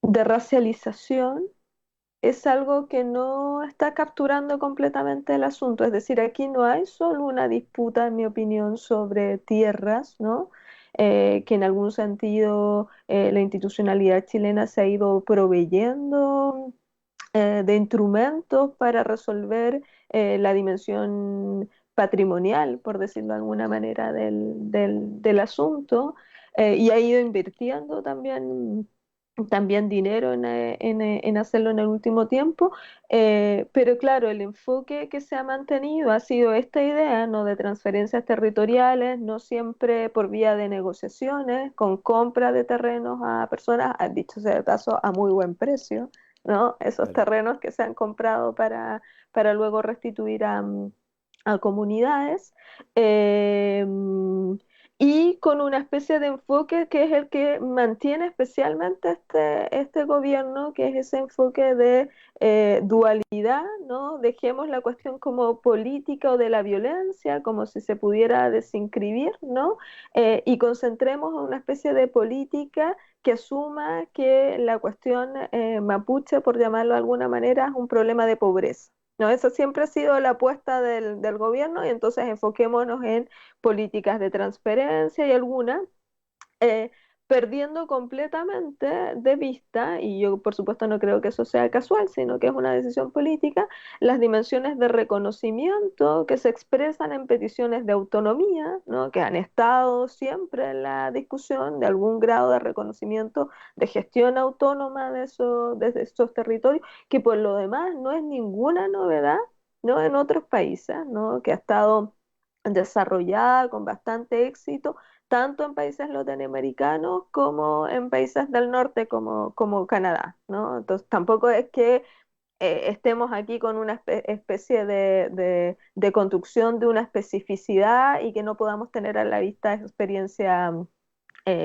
de racialización es algo que no está capturando completamente el asunto. Es decir, aquí no hay solo una disputa, en mi opinión, sobre tierras, ¿no? Que en algún sentido la institucionalidad chilena se ha ido proveyendo de instrumentos para resolver la dimensión patrimonial, por decirlo de alguna manera, del asunto, y ha ido invirtiendo también dinero en hacerlo en el último tiempo, pero claro, el enfoque que se ha mantenido ha sido esta idea, ¿no?, de transferencias territoriales, no siempre por vía de negociaciones, con compra de terrenos a personas, dicho sea de paso, a muy buen precio, ¿no? Esos Claro. terrenos que se han comprado para luego restituir a comunidades. Eh, y con una especie de enfoque que es el que mantiene especialmente este gobierno, que es ese enfoque de dualidad, ¿no? Dejemos la cuestión como política o de la violencia, como si se pudiera desinscribir, ¿no? Y concentremos en una especie de política que asuma que la cuestión mapuche, por llamarlo de alguna manera, es un problema de pobreza. No, esa siempre ha sido la apuesta del gobierno, y entonces enfoquémonos en políticas de transferencia y algunas, eh, perdiendo completamente de vista, y yo por supuesto no creo que eso sea casual, sino que es una decisión política, las dimensiones de reconocimiento que se expresan en peticiones de autonomía, ¿no?, que han estado siempre en la discusión de algún grado de reconocimiento de gestión autónoma de esos territorios, que por lo demás no es ninguna novedad, ¿no?, en otros países, ¿no?, que ha estado desarrollada con bastante éxito tanto en países latinoamericanos como en países del norte como Canadá, ¿no? Entonces tampoco es que estemos aquí con una especie de construcción de una especificidad y que no podamos tener a la vista experiencia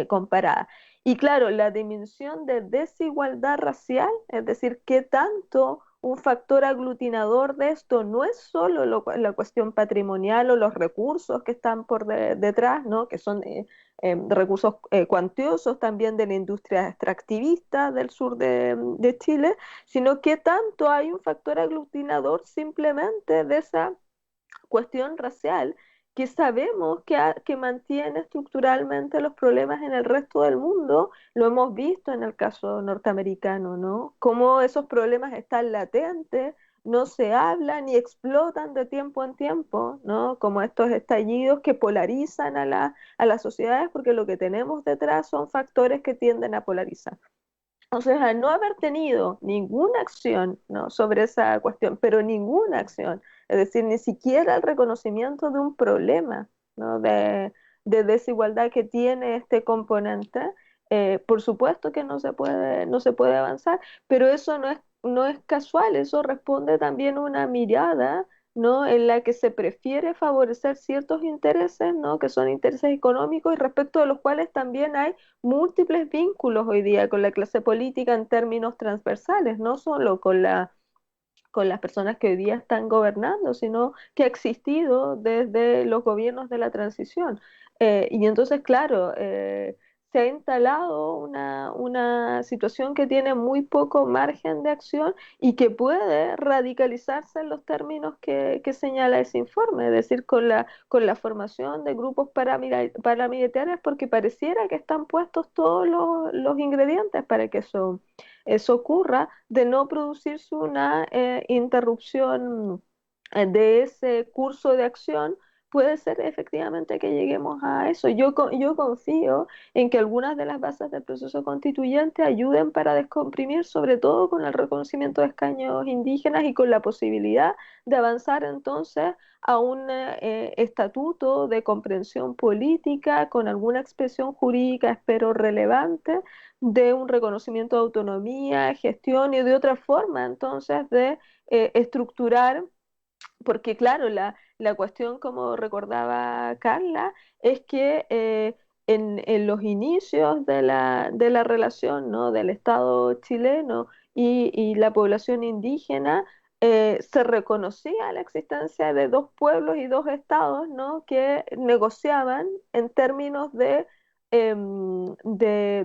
comparada. Y claro, la dimensión de desigualdad racial, es decir, qué tanto un factor aglutinador de esto no es solo la cuestión patrimonial o los recursos que están detrás, ¿no? Que son recursos cuantiosos también de la industria extractivista del sur de Chile, sino que tanto hay un factor aglutinador simplemente de esa cuestión racial que sabemos que mantiene estructuralmente los problemas en el resto del mundo. Lo hemos visto en el caso norteamericano, ¿no? Cómo esos problemas están latentes, no se hablan y explotan de tiempo en tiempo, ¿no? Como estos estallidos que polarizan a las sociedades, porque lo que tenemos detrás son factores que tienden a polarizar. O sea, al no haber tenido ninguna acción, ¿no? sobre esa cuestión, pero ninguna acción, es decir, ni siquiera el reconocimiento de un problema, ¿no? de desigualdad que tiene este componente, por supuesto que no se puede avanzar, pero eso no es casual, eso responde también a una mirada, ¿no? en la que se prefiere favorecer ciertos intereses, ¿no? que son intereses económicos y respecto de los cuales también hay múltiples vínculos hoy día con la clase política en términos transversales, no solo con las personas que hoy día están gobernando, sino que ha existido desde los gobiernos de la transición. Y entonces, claro, se ha instalado una situación que tiene muy poco margen de acción y que puede radicalizarse en los términos que señala ese informe, es decir, con la formación de grupos paramilitares, porque pareciera que están puestos todos los ingredientes para que eso ocurra, de no producirse una interrupción de ese curso de acción, puede ser efectivamente que lleguemos a eso. Yo confío en que algunas de las bases del proceso constituyente ayuden para descomprimir, sobre todo con el reconocimiento de escaños indígenas y con la posibilidad de avanzar entonces a un estatuto de comprensión política con alguna expresión jurídica, espero, relevante, de un reconocimiento de autonomía, gestión y de otra forma entonces de estructurar, porque claro, la cuestión, como recordaba Carla, es que en los inicios de la relación, ¿no? del Estado chileno y la población indígena, se reconocía la existencia de dos pueblos y dos estados, ¿no? que negociaban en términos de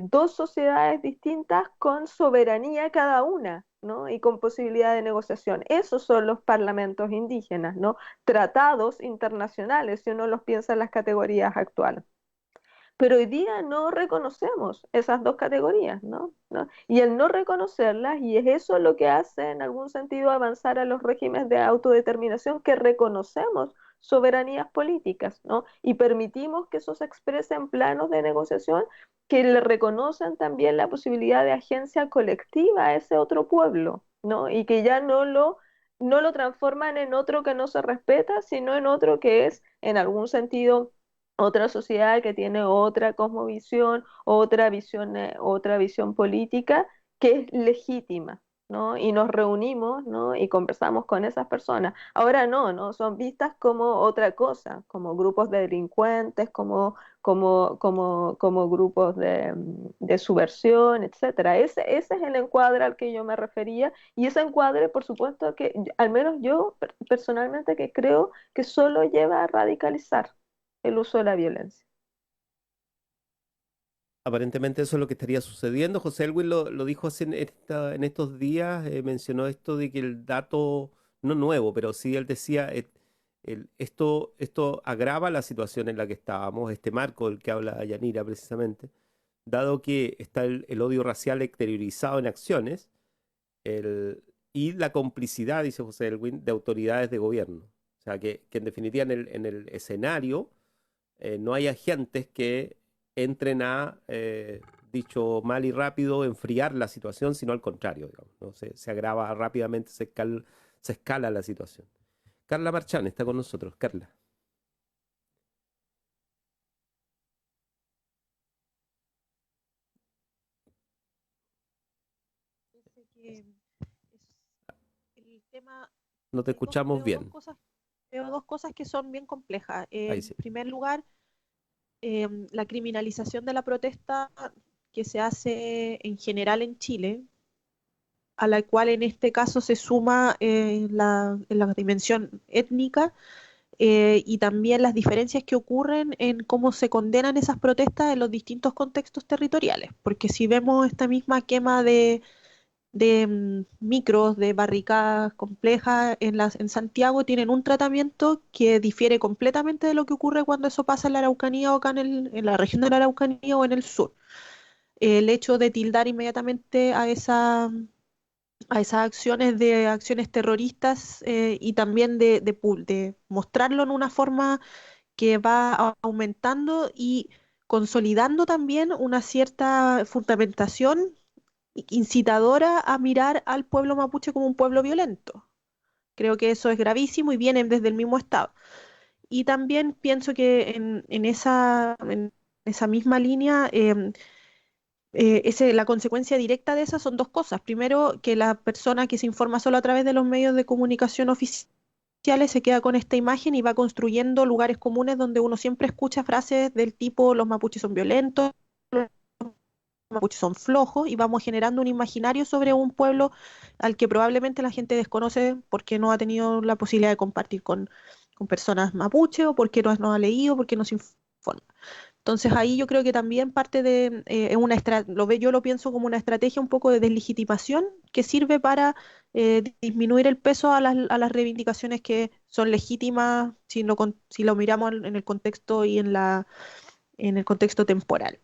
dos sociedades distintas con soberanía cada una, ¿no? y con posibilidad de negociación. Esos son los parlamentos indígenas, ¿no? Tratados internacionales, si uno los piensa en las categorías actuales. Pero hoy día no reconocemos esas dos categorías, ¿no? ¿no? Y el no reconocerlas, y es eso lo que hace en algún sentido avanzar a los regímenes de autodeterminación, que reconocemos soberanías políticas, ¿no? Y permitimos que eso se exprese en planos de negociación que le reconocen también la posibilidad de agencia colectiva a ese otro pueblo, ¿no? Y que ya no lo transforman en otro que no se respeta, sino en otro que es en algún sentido otra sociedad que tiene otra cosmovisión, otra visión política que es legítima, ¿no? Y nos reunimos, ¿no? Y conversamos con esas personas. Ahora no, son vistas como otra cosa, como grupos de delincuentes, como grupos de subversión, etcétera. Ese es el encuadre al que yo me refería, y ese encuadre, por supuesto, que al menos yo personalmente que creo que solo lleva a radicalizar el uso de la violencia. Aparentemente eso es lo que estaría sucediendo. José Elwin lo dijo en estos días, mencionó esto de que el dato, no nuevo, pero sí él decía, esto agrava la situación en la que estábamos, este marco del que habla Yanira precisamente, dado que está el odio racial exteriorizado en acciones y la complicidad, dice José Elwin, de autoridades de gobierno. O sea, que en definitiva en el escenario no hay agentes que entren a, dicho mal y rápido, enfriar la situación, sino al contrario, digamos, ¿no? Se agrava rápidamente, se escala la situación. Carla Marchán está con nosotros. Carla. El tema, No te escuchamos bien. veo dos cosas que son bien complejas. Ahí En sí. primer lugar, la criminalización de la protesta que se hace en general en Chile, a la cual en este caso se suma la dimensión étnica, y también las diferencias que ocurren en cómo se condenan esas protestas en los distintos contextos territoriales. Porque si vemos esta misma quema de micros, de barricadas complejas en Santiago, tienen un tratamiento que difiere completamente de lo que ocurre cuando eso pasa en la Araucanía o acá en la región de la Araucanía o en el sur. El hecho de tildar inmediatamente a esas acciones de acciones terroristas, y también de mostrarlo en una forma que va aumentando y consolidando también una cierta fundamentación incitadora a mirar al pueblo mapuche como un pueblo violento. Creo que eso es gravísimo y viene desde el mismo Estado. Y también pienso que en esa misma línea, la consecuencia directa de esa son dos cosas. Primero, que la persona que se informa solo a través de los medios de comunicación oficiales se queda con esta imagen y va construyendo lugares comunes donde uno siempre escucha frases del tipo los mapuches son violentos, los mapuches son flojos, y vamos generando un imaginario sobre un pueblo al que probablemente la gente desconoce porque no ha tenido la posibilidad de compartir con personas mapuche, o porque no ha leído, porque no se informa. Entonces ahí yo creo que también parte de yo lo pienso como una estrategia un poco de deslegitimación que sirve para disminuir el peso a las reivindicaciones que son legítimas si lo miramos en el contexto y en el contexto temporal.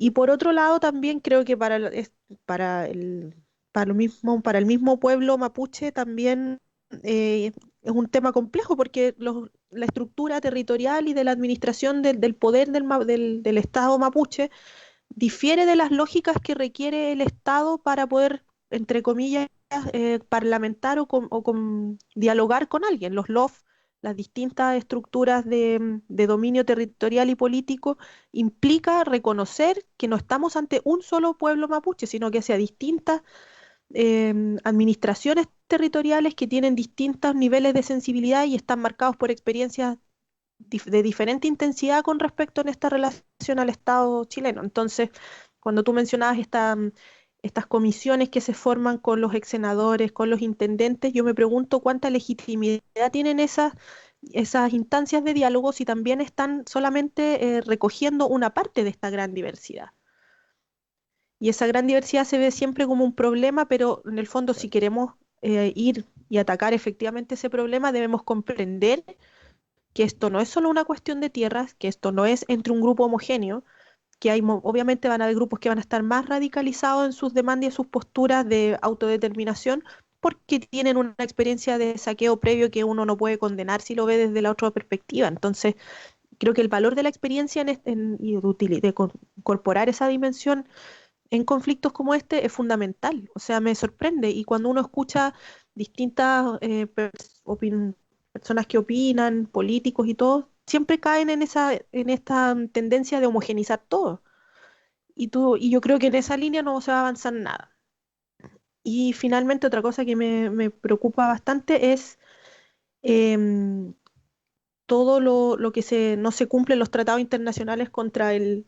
Y por otro lado también creo que para el mismo pueblo mapuche también, es un tema complejo porque la estructura territorial y de la administración del poder del Estado mapuche difiere de las lógicas que requiere el Estado para poder, entre comillas, parlamentar dialogar con alguien. Los LOF, las distintas estructuras de dominio territorial y político, implica reconocer que no estamos ante un solo pueblo mapuche, sino que hacia distintas administraciones territoriales que tienen distintos niveles de sensibilidad y están marcados por experiencias de diferente intensidad con respecto en esta relación al Estado chileno. Entonces, cuando tú mencionabas estas comisiones que se forman con los ex senadores, con los intendentes, yo me pregunto cuánta legitimidad tienen esas instancias de diálogo si también están solamente recogiendo una parte de esta gran diversidad. Y esa gran diversidad se ve siempre como un problema, pero en el fondo, si queremos ir y atacar efectivamente ese problema, debemos comprender que esto no es solo una cuestión de tierras, que esto no es entre un grupo homogéneo, que obviamente van a haber grupos que van a estar más radicalizados en sus demandas y sus posturas de autodeterminación, porque tienen una experiencia de saqueo previo que uno no puede condenar si lo ve desde la otra perspectiva. Entonces, creo que el valor de la experiencia y de incorporar esa dimensión en conflictos como este es fundamental. O sea, me sorprende. Y cuando uno escucha distintas personas que opinan, políticos y todo, siempre caen en esta tendencia de homogenizar todo. Y yo creo que en esa línea no se va a avanzar nada. Y finalmente otra cosa que me preocupa bastante es em, todo lo que no se cumple en los tratados internacionales contra el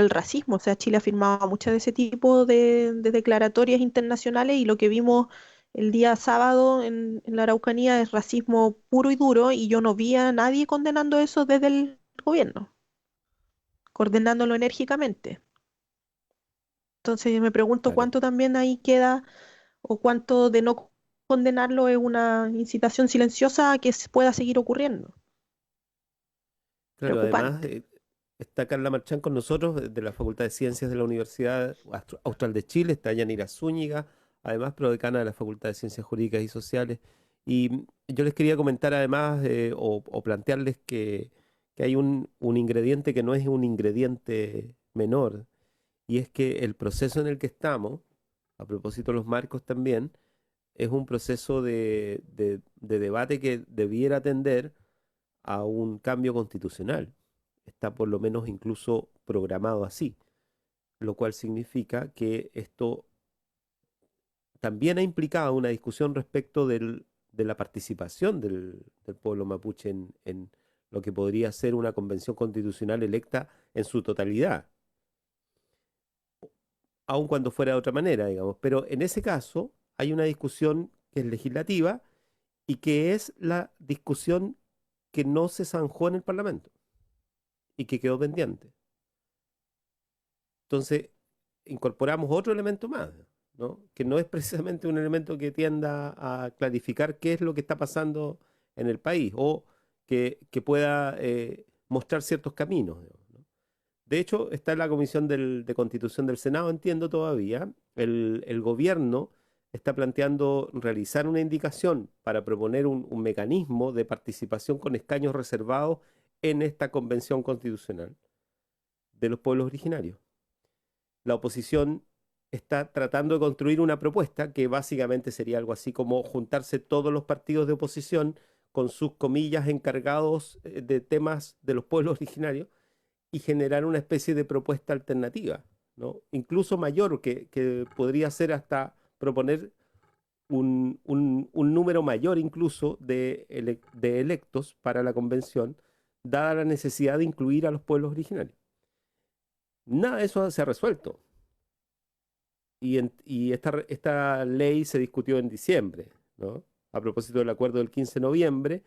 racismo. O sea, Chile ha firmado muchas de ese tipo de declaratorias internacionales, y lo que vimos el día sábado en la Araucanía es racismo puro y duro, y yo no vi a nadie condenando eso desde el gobierno, condenándolo enérgicamente. Entonces yo me pregunto Claro. cuánto también ahí queda, o cuánto de no condenarlo es una incitación silenciosa a que pueda seguir ocurriendo. Claro, además Preocupante. está Carla Marchán con nosotros de la Facultad de Ciencias de la Universidad Austral de Chile, está Yanira Zúñiga, además prodecana de la Facultad de Ciencias Jurídicas y Sociales. Y yo les quería comentar además o plantearles que hay un ingrediente que no es un ingrediente menor, y es que el proceso en el que estamos, a propósito de los marcos también, es un proceso de debate que debiera tender a un cambio constitucional. Está por lo menos incluso programado así, lo cual significa que esto también ha implicado una discusión respecto de la participación del pueblo mapuche en lo que podría ser una convención constitucional electa en su totalidad, aun cuando fuera de otra manera, digamos. Pero en ese caso, hay una discusión que es legislativa y que es la discusión que no se zanjó en el Parlamento y que quedó pendiente. Entonces, incorporamos otro elemento más, ¿no? Que no es precisamente un elemento que tienda a clarificar qué es lo que está pasando en el país o que pueda mostrar ciertos caminos, digamos, ¿no? De hecho, está en la Comisión de Constitución del Senado, entiendo todavía, el gobierno está planteando realizar una indicación para proponer un mecanismo de participación con escaños reservados en esta convención constitucional de los pueblos originarios. La oposición está tratando de construir una propuesta que básicamente sería algo así como juntarse todos los partidos de oposición con sus comillas encargados de temas de los pueblos originarios y generar una especie de propuesta alternativa, ¿no? Incluso mayor, que podría ser hasta proponer un número mayor incluso de electos para la convención, dada la necesidad de incluir a los pueblos originarios. Nada de eso se ha resuelto. Y esta ley se discutió en diciembre, ¿no? A propósito del acuerdo del 15 de noviembre,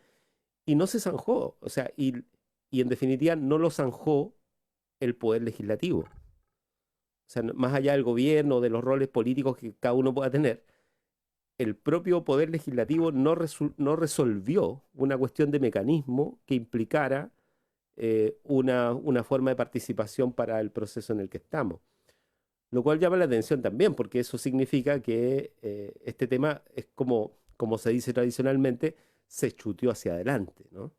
y no se zanjó. O sea, y en definitiva no lo zanjó el poder legislativo. O sea, más allá del gobierno, de los roles políticos que cada uno pueda tener, el propio poder legislativo no resolvió una cuestión de mecanismo que implicara una forma de participación para el proceso en el que estamos. Lo cual llama la atención también, porque eso significa que este tema es como se dice tradicionalmente, se chuteó hacia adelante, ¿no?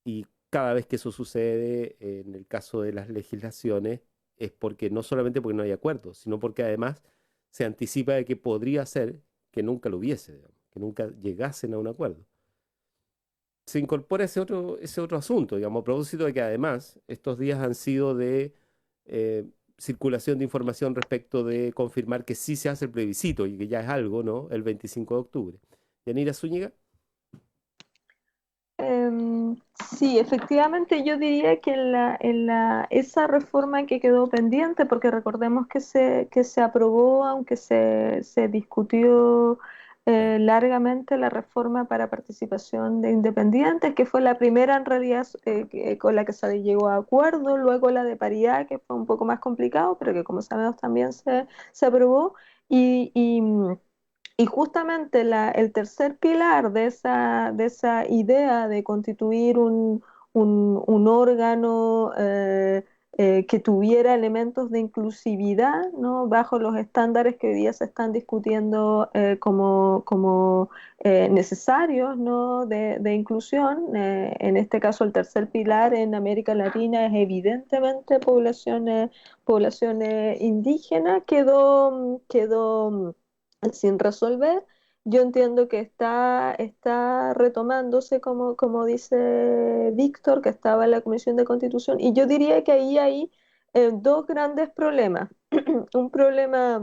Y cada vez que eso sucede, en el caso de las legislaciones, es porque no solamente porque no hay acuerdo, sino porque además se anticipa de que podría ser que nunca lo hubiese, digamos, que nunca llegasen a un acuerdo. Se incorpora ese otro asunto, digamos, a propósito de que además estos días han sido de circulación de información respecto de confirmar que sí se hace el plebiscito y que ya es algo, ¿no? El 25 de octubre. Yanira Zúñiga. Sí, efectivamente yo diría que esa reforma que quedó pendiente, porque recordemos que se aprobó, aunque se discutió largamente la reforma para participación de independientes, que fue la primera en realidad con la que se llegó a acuerdo, luego la de paridad, que fue un poco más complicado, pero que como sabemos también se aprobó, y justamente el tercer pilar de esa idea de constituir un órgano que tuviera elementos de inclusividad, ¿no? Bajo los estándares que hoy día se están discutiendo como necesarios, ¿no? de inclusión. En este caso, el tercer pilar en América Latina es evidentemente poblaciones indígenas. Quedó sin resolver. Yo entiendo que está retomándose, como dice Víctor, que estaba en la Comisión de Constitución, y yo diría que ahí hay dos grandes problemas. Un problema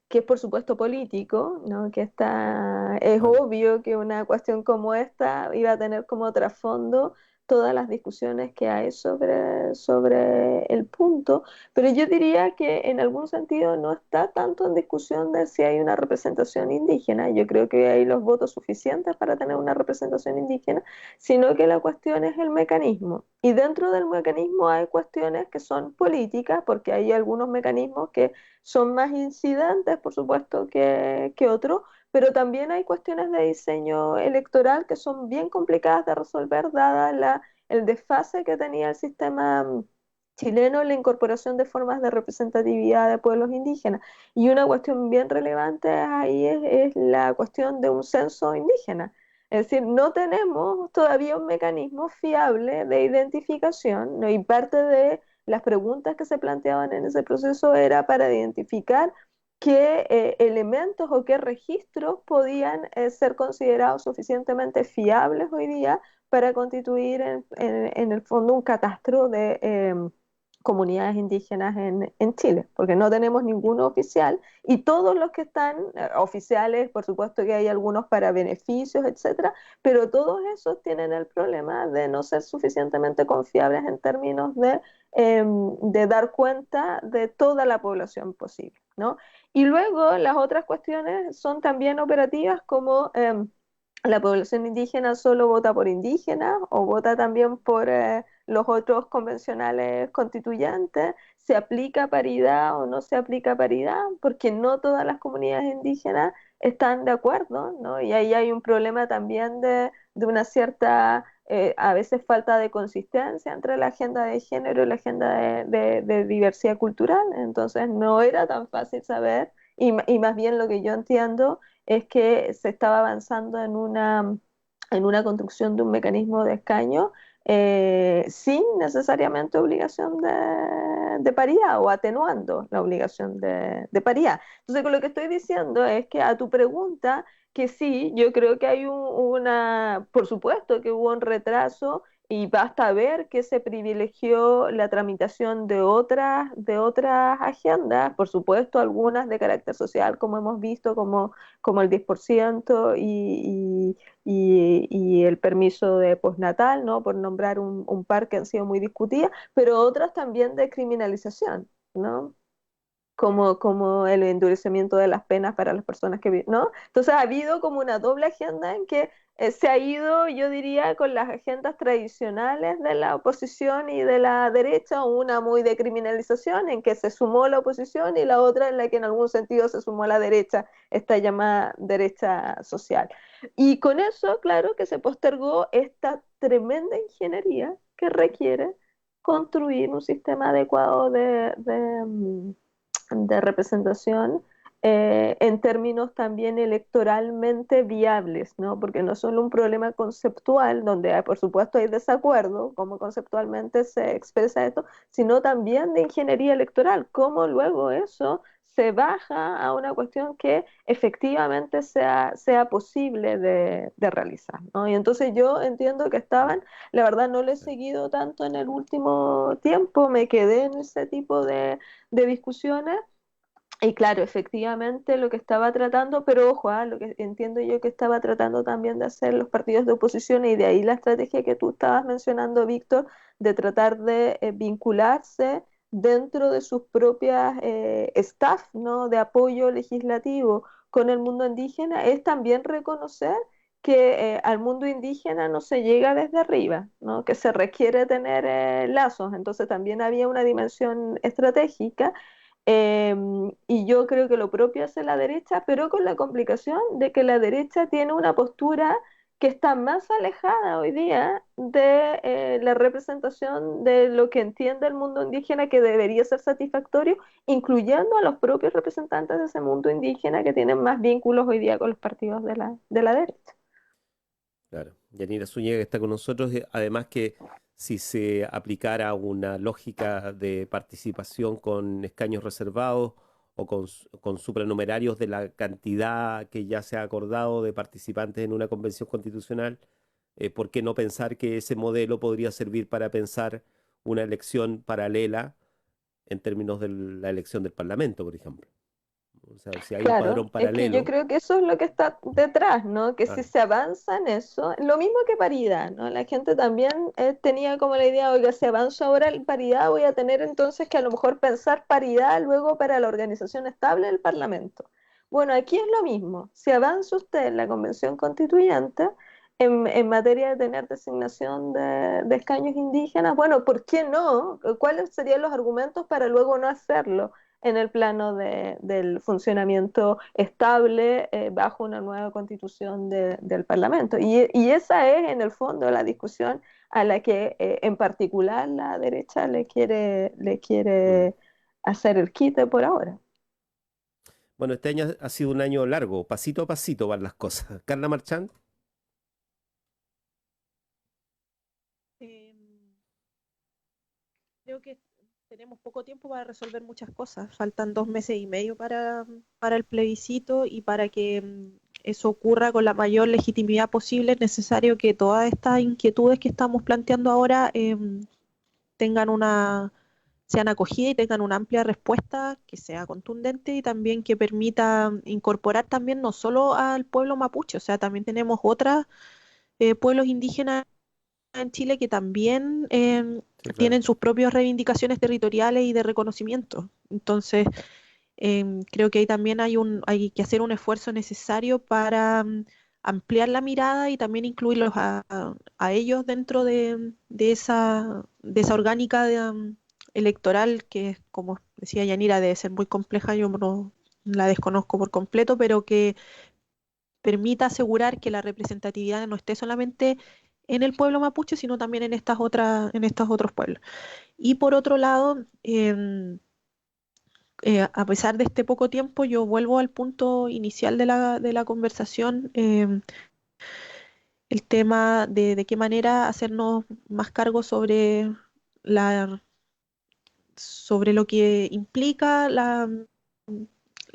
que es por supuesto político, ¿no? Es obvio que una cuestión como esta iba a tener como trasfondo todas las discusiones que hay sobre el punto, pero yo diría que en algún sentido no está tanto en discusión de si hay una representación indígena. Yo creo que hay los votos suficientes para tener una representación indígena, sino que la cuestión es el mecanismo. Y dentro del mecanismo hay cuestiones que son políticas, porque hay algunos mecanismos que son más incidentes, por supuesto, que otros, pero también hay cuestiones de diseño electoral que son bien complicadas de resolver, dada el desfase que tenía el sistema chileno en la incorporación de formas de representatividad de pueblos indígenas. Y una cuestión bien relevante ahí es la cuestión de un censo indígena. Es decir, no tenemos todavía un mecanismo fiable de identificación, ¿no? Y parte de las preguntas que se planteaban en ese proceso era para identificar qué elementos o qué registros podían ser considerados suficientemente fiables hoy día para constituir en el fondo un catastro de comunidades indígenas en Chile, porque no tenemos ninguno oficial y todos los que están oficiales, por supuesto que hay algunos para beneficios, etcétera, pero todos esos tienen el problema de no ser suficientemente confiables en términos de dar cuenta de toda la población posible, ¿no? Y luego las otras cuestiones son también operativas como la población indígena solo vota por indígenas o vota también por los otros convencionales constituyentes, se aplica paridad o no se aplica paridad, porque no todas las comunidades indígenas están de acuerdo, ¿no? Y ahí hay un problema también de una cierta, a veces falta de consistencia entre la agenda de género y la agenda de diversidad cultural, entonces no era tan fácil saber, y más bien lo que yo entiendo es que se estaba avanzando en una construcción de un mecanismo de escaño sin necesariamente obligación de paridad o atenuando la obligación de paridad. Entonces, con lo que estoy diciendo es que a tu pregunta, que sí, yo creo que hay por supuesto que hubo un retraso y basta ver que se privilegió la tramitación de otras agendas, por supuesto algunas de carácter social, como hemos visto, como el 10% y el permiso de postnatal, ¿no? Por nombrar un par que han sido muy discutidas, pero otras también de criminalización, ¿no? Como el endurecimiento de las penas para las personas que viven, ¿no? Entonces ha habido como una doble agenda en que se ha ido, yo diría, con las agendas tradicionales de la oposición y de la derecha, una muy de criminalización en que se sumó la oposición y la otra en la que en algún sentido se sumó la derecha, esta llamada derecha social. Y con eso, claro, que se postergó esta tremenda ingeniería que requiere construir un sistema adecuado de representación en términos también electoralmente viables, ¿no? Porque no es solo un problema conceptual, donde por supuesto hay desacuerdo, cómo conceptualmente se expresa esto, sino también de ingeniería electoral, cómo luego eso se baja a una cuestión que efectivamente sea posible de realizar, ¿no? Y entonces yo entiendo que la verdad no lo he seguido tanto en el último tiempo, me quedé en ese tipo de discusiones. Y claro, efectivamente lo que estaba tratando, pero ojo, lo que entiendo yo que estaba tratando también de hacer los partidos de oposición y de ahí la estrategia que tú estabas mencionando, Víctor, de tratar de vincularse dentro de sus propias staff, ¿no? De apoyo legislativo con el mundo indígena, es también reconocer que al mundo indígena no se llega desde arriba, ¿no? Que se requiere tener lazos. Entonces también había una dimensión estratégica y yo creo que lo propio hace la derecha, pero con la complicación de que la derecha tiene una postura que está más alejada hoy día de la representación de lo que entiende el mundo indígena que debería ser satisfactorio, incluyendo a los propios representantes de ese mundo indígena que tienen más vínculos hoy día con los partidos de la derecha. Claro, Yanira Zúñiga que está con nosotros, además que si se aplicara una lógica de participación con escaños reservados o con supranumerarios de la cantidad que ya se ha acordado de participantes en una convención constitucional, ¿por qué no pensar que ese modelo podría servir para pensar una elección paralela en términos de la elección del Parlamento, por ejemplo? O sea, si hay un Claro, padrón es que yo paralelo. creo que eso es lo que está detrás, ¿no? Que si Ah, se avanza en eso, lo mismo que paridad, ¿no? La gente también tenía como la idea, oiga, si avanzo ahora en paridad, voy a tener entonces que a lo mejor pensar paridad luego para la organización estable del Parlamento. Bueno, aquí es lo mismo. Si avanza usted en la Convención Constituyente en materia de tener designación de escaños indígenas, bueno, ¿por qué no? ¿Cuáles serían los argumentos para luego no hacerlo en el plano del funcionamiento estable bajo una nueva constitución del Parlamento? Y esa es, en el fondo, la discusión a la que en particular la derecha le mm. quiere hacer el quite por ahora. Bueno, este año ha sido un año largo, pasito a pasito van las cosas. Carla Marchand. Creo que tenemos poco tiempo para resolver muchas cosas. Faltan 2 meses y medio para el plebiscito y para que eso ocurra con la mayor legitimidad posible es necesario que todas estas inquietudes que estamos planteando ahora tengan sean acogidas y tengan una amplia respuesta que sea contundente y también que permita incorporar también no solo al pueblo mapuche, o sea, también tenemos otros pueblos indígenas en Chile que también Sí, claro. tienen sus propias reivindicaciones territoriales y de reconocimiento. Entonces, creo que ahí también hay que hacer un esfuerzo necesario para ampliar la mirada y también incluirlos a ellos dentro de esa orgánica electoral que, como decía Yanira, debe ser muy compleja, yo no la desconozco por completo, pero que permita asegurar que la representatividad no esté solamente en el pueblo mapuche, sino también en estos otros pueblos. Y por otro lado, a pesar de este poco tiempo, yo vuelvo al punto inicial de la conversación, el tema de qué manera hacernos más cargo la, sobre lo que implica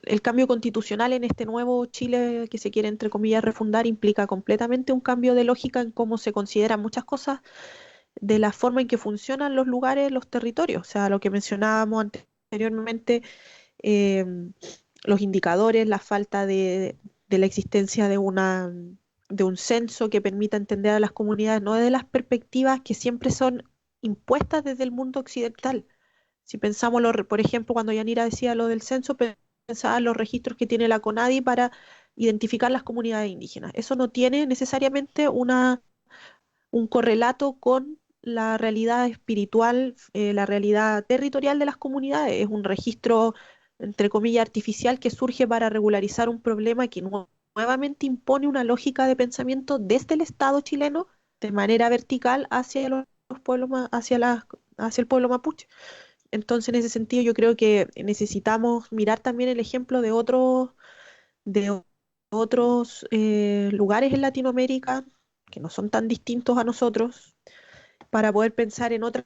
el cambio constitucional en este nuevo Chile que se quiere, entre comillas, refundar, implica completamente un cambio de lógica en cómo se consideran muchas cosas de la forma en que funcionan los lugares, los territorios. O sea, lo que mencionábamos anteriormente, eh, los indicadores, la falta de la existencia de un censo que permita entender a las comunidades, no desde las perspectivas que siempre son impuestas desde el mundo occidental. Si pensamos, por ejemplo, cuando Yanira decía lo del censo, pensaba en los registros que tiene la CONADI para identificar las comunidades indígenas. Eso no tiene necesariamente un correlato con la realidad espiritual, la realidad territorial de las comunidades. Es un registro, entre comillas, artificial que surge para regularizar un problema que nuevamente impone una lógica de pensamiento desde el Estado chileno de manera vertical hacia los pueblos, hacia el pueblo mapuche. Entonces, en ese sentido, yo creo que necesitamos mirar también el ejemplo de otros lugares en Latinoamérica que no son tan distintos a nosotros para poder pensar en otras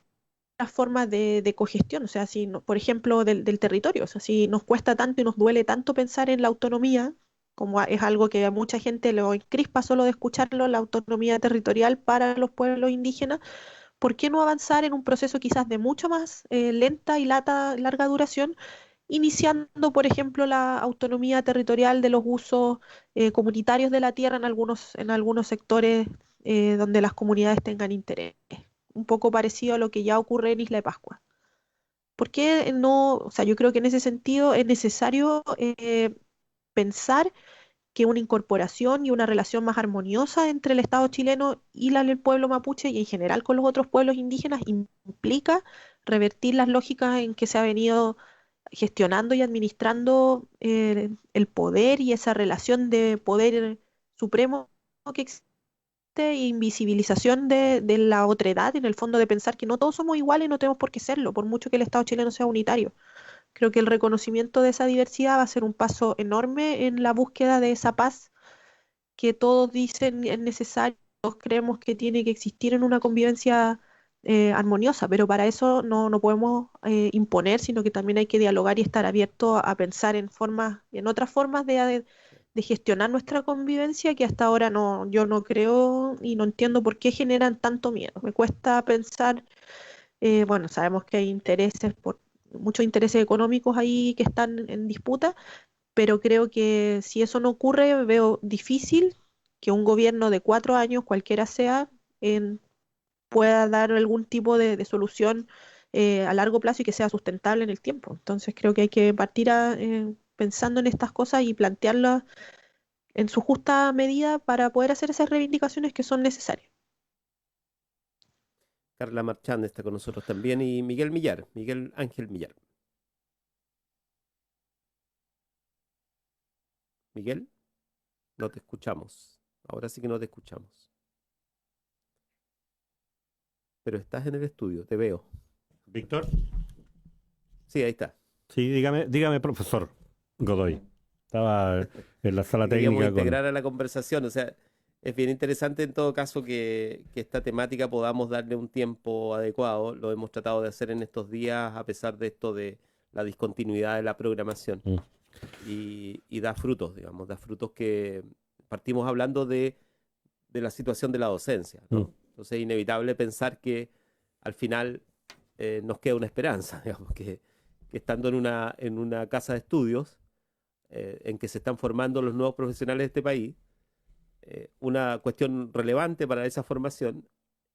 formas de cogestión. O sea, si, por ejemplo, del territorio. O sea, si nos cuesta tanto y nos duele tanto pensar en la autonomía, como es algo que a mucha gente lo encrispa solo de escucharlo, la autonomía territorial para los pueblos indígenas, ¿por qué no avanzar en un proceso quizás de mucho más lenta y larga duración, iniciando, por ejemplo, la autonomía territorial de los usos comunitarios de la tierra en algunos sectores donde las comunidades tengan interés? Un poco parecido a lo que ya ocurre en Isla de Pascua. ¿Por qué no? O sea, yo creo que en ese sentido es necesario pensar que una incorporación y una relación más armoniosa entre el Estado chileno y la del pueblo mapuche y en general con los otros pueblos indígenas implica revertir las lógicas en que se ha venido gestionando y administrando el poder y esa relación de poder supremo que existe e invisibilización de la otredad, en el fondo de pensar que no todos somos iguales y no tenemos por qué serlo, por mucho que el Estado chileno sea unitario. Creo que el reconocimiento de esa diversidad va a ser un paso enorme en la búsqueda de esa paz que todos dicen es necesario, todos creemos que tiene que existir en una convivencia armoniosa, pero para eso no podemos imponer, sino que también hay que dialogar y estar abierto a pensar en otras formas de gestionar nuestra convivencia que hasta ahora yo no creo y no entiendo por qué generan tanto miedo. Me cuesta pensar, bueno, sabemos que hay muchos intereses económicos ahí que están en disputa, pero creo que si eso no ocurre, veo difícil que un gobierno de 4 años, cualquiera sea, pueda dar algún tipo de solución a largo plazo y que sea sustentable en el tiempo. Entonces creo que hay que partir pensando en estas cosas y plantearlas en su justa medida para poder hacer esas reivindicaciones que son necesarias. Carla Marchand está con nosotros también y Miguel Millar, Miguel Ángel Millar. Miguel, no te escuchamos. Ahora sí que no te escuchamos. Pero estás en el estudio, te veo. Víctor. Sí, ahí está. Sí, dígame, profesor Godoy. Estaba en la sala Queríamos técnica integrar a la conversación, o sea, es bien interesante en todo caso que esta temática podamos darle un tiempo adecuado. Lo hemos tratado de hacer en estos días a pesar de esto de la discontinuidad de la programación. Mm. Y da frutos, digamos, da frutos que partimos hablando de la situación de la docencia, ¿no? Entonces es inevitable pensar que al final nos queda una esperanza, digamos, que estando en una casa de estudios en que se están formando los nuevos profesionales de este país, una cuestión relevante para esa formación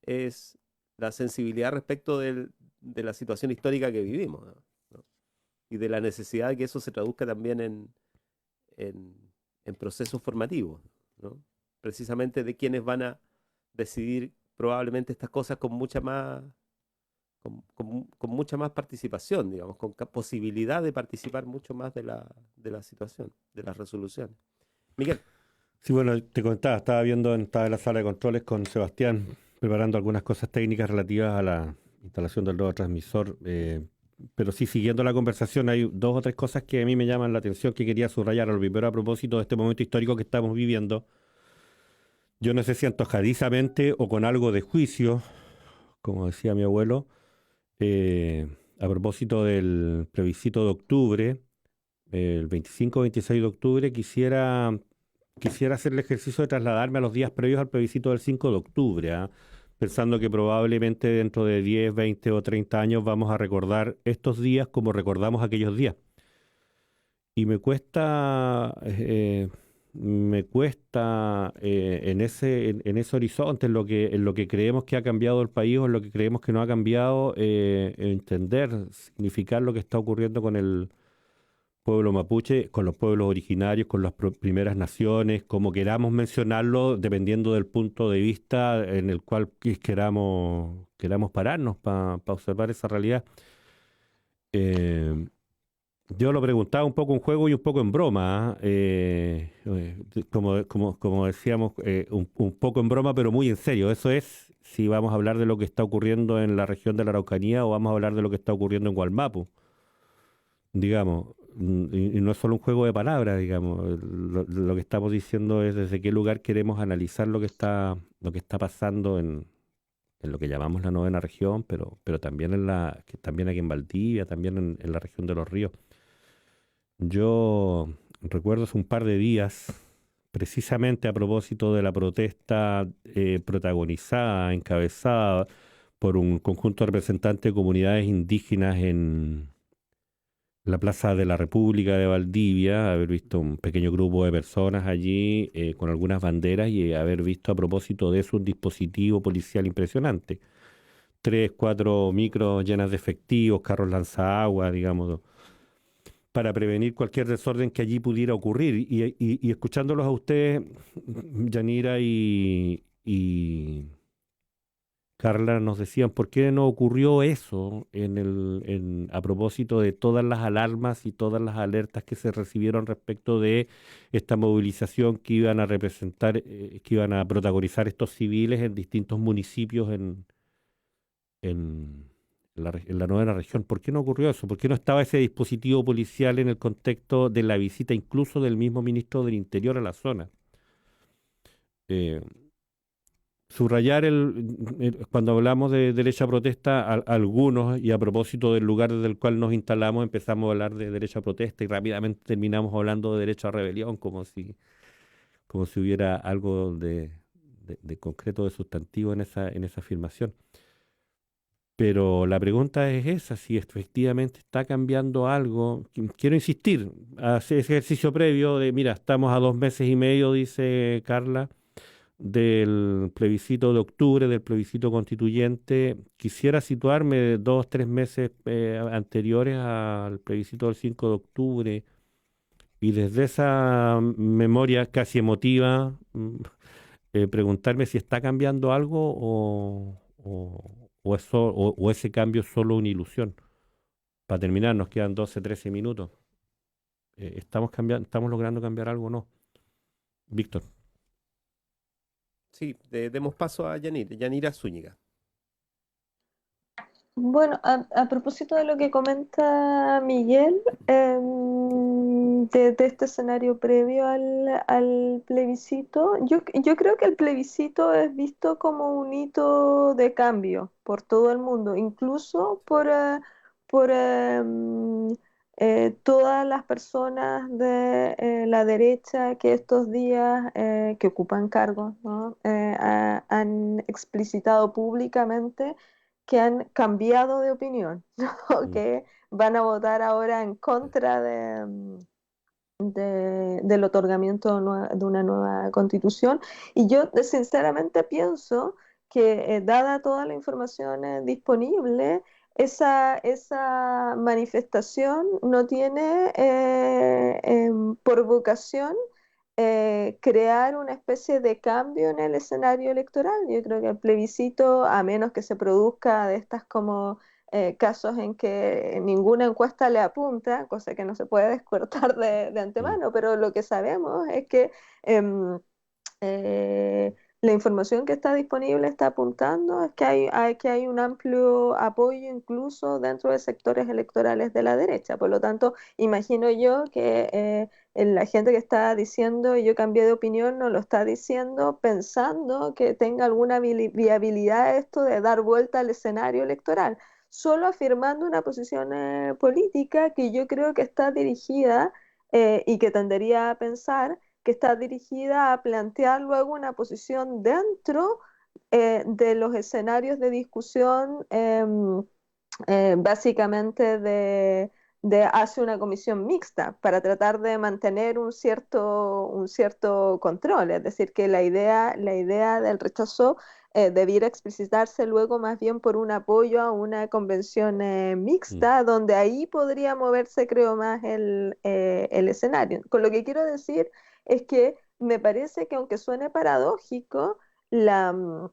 es la sensibilidad respecto de la situación histórica que vivimos, ¿no? Y de la necesidad de que eso se traduzca también en procesos formativos, ¿no? Precisamente de quienes van a decidir probablemente estas cosas con mucha más, con mucha más participación, digamos, con posibilidad de participar mucho más de la situación, de las resoluciones. Miguel. Sí, bueno, te comentaba, estaba en la sala de controles con Sebastián, preparando algunas cosas técnicas relativas a la instalación del nuevo transmisor, pero sí, siguiendo la conversación, hay dos o tres cosas que a mí me llaman la atención que quería subrayar. Lo primero, a propósito de este momento histórico que estamos viviendo, yo no sé si antojadizamente o con algo de juicio, como decía mi abuelo, a propósito del plebiscito de octubre, el 25 o 26 de octubre, quisiera hacer el ejercicio de trasladarme a los días previos al plebiscito del 5 de octubre, ¿ah? Pensando que probablemente dentro de 10, 20 o 30 años vamos a recordar estos días como recordamos aquellos días. Y me cuesta en ese horizonte, en lo que creemos que ha cambiado el país o en lo que creemos que no ha cambiado, entender, significar lo que está ocurriendo con el pueblo mapuche, con los pueblos originarios, con las primeras naciones, como queramos mencionarlo, dependiendo del punto de vista en el cual queramos pararnos para observar esa realidad. Yo lo preguntaba un poco en juego y un poco en broma, ¿ah? Como decíamos, un poco en broma, pero muy en serio. Eso es si vamos a hablar de lo que está ocurriendo en la región de la Araucanía o vamos a hablar de lo que está ocurriendo en Gualmapu, digamos. Y no es solo un juego de palabras, digamos. Lo que estamos diciendo es desde qué lugar queremos analizar lo que está pasando en lo que llamamos la novena región, pero también también aquí en Valdivia, también en la región de los ríos. Yo recuerdo hace un par de días, precisamente a propósito de la protesta protagonizada, encabezada por un conjunto de representantes de comunidades indígenas en la Plaza de la República de Valdivia, haber visto un pequeño grupo de personas allí con algunas banderas y haber visto a propósito de eso un dispositivo policial impresionante. 3, 4 micros llenas de efectivos, carros lanzaagua, digamos, para prevenir cualquier desorden que allí pudiera ocurrir. Y escuchándolos a ustedes, Yanira y Carla, nos decían, ¿por qué no ocurrió eso a propósito de todas las alarmas y todas las alertas que se recibieron respecto de esta movilización que iban a representar, que iban a protagonizar estos civiles en distintos municipios en la novena región? ¿Por qué no ocurrió eso? ¿Por qué no estaba ese dispositivo policial en el contexto de la visita incluso del mismo ministro del Interior a la zona? Subrayar cuando hablamos de derecho a protesta, algunos, y a propósito del lugar desde el cual nos instalamos, empezamos a hablar de derecho a protesta y rápidamente terminamos hablando de derecho a rebelión, como si hubiera algo de concreto, de sustantivo en esa afirmación. Pero la pregunta es esa, si efectivamente está cambiando algo. Quiero insistir, hacer ese ejercicio previo de, mira, estamos a 2 meses y medio, dice Carla, del plebiscito de octubre, del plebiscito constituyente. Quisiera situarme 2, 3 meses anteriores al plebiscito del 5 de octubre y desde esa memoria casi emotiva preguntarme si está cambiando algo o ese cambio es solo una ilusión. Para terminar, nos quedan 12, 13 minutos. ¿Estamos logrando cambiar algo o no? Víctor. Sí, demos paso a Yanira Zúñiga. Bueno, a propósito de lo que comenta Miguel, de este escenario previo al plebiscito, yo creo que el plebiscito es visto como un hito de cambio por todo el mundo, incluso por todas las personas de la derecha que estos días que ocupan cargos, ¿no? Han explicitado públicamente que han cambiado de opinión, ¿no? Que van a votar ahora en contra del otorgamiento de una nueva constitución. Y yo sinceramente pienso que dada toda la información disponible, esa manifestación no tiene por vocación crear una especie de cambio en el escenario electoral. Yo creo que el plebiscito, a menos que se produzca de estas como casos en que ninguna encuesta le apunta, cosa que no se puede descartar de antemano, pero lo que sabemos es que la información que está disponible está apuntando es que hay un amplio apoyo incluso dentro de sectores electorales de la derecha. Por lo tanto, imagino yo que la gente que está diciendo yo cambié de opinión no lo está diciendo pensando que tenga alguna viabilidad esto de dar vuelta al escenario electoral, solo afirmando una posición política que yo creo que está dirigida y que tendería a pensar que está dirigida a plantear luego una posición dentro de los escenarios de discusión, básicamente hace una comisión mixta para tratar de mantener un cierto control. Es decir, que la idea del rechazo debiera explicitarse luego más bien por un apoyo a una convención mixta, donde ahí podría moverse, creo, más el escenario. Con lo que quiero decir es que me parece que, aunque suene paradójico, la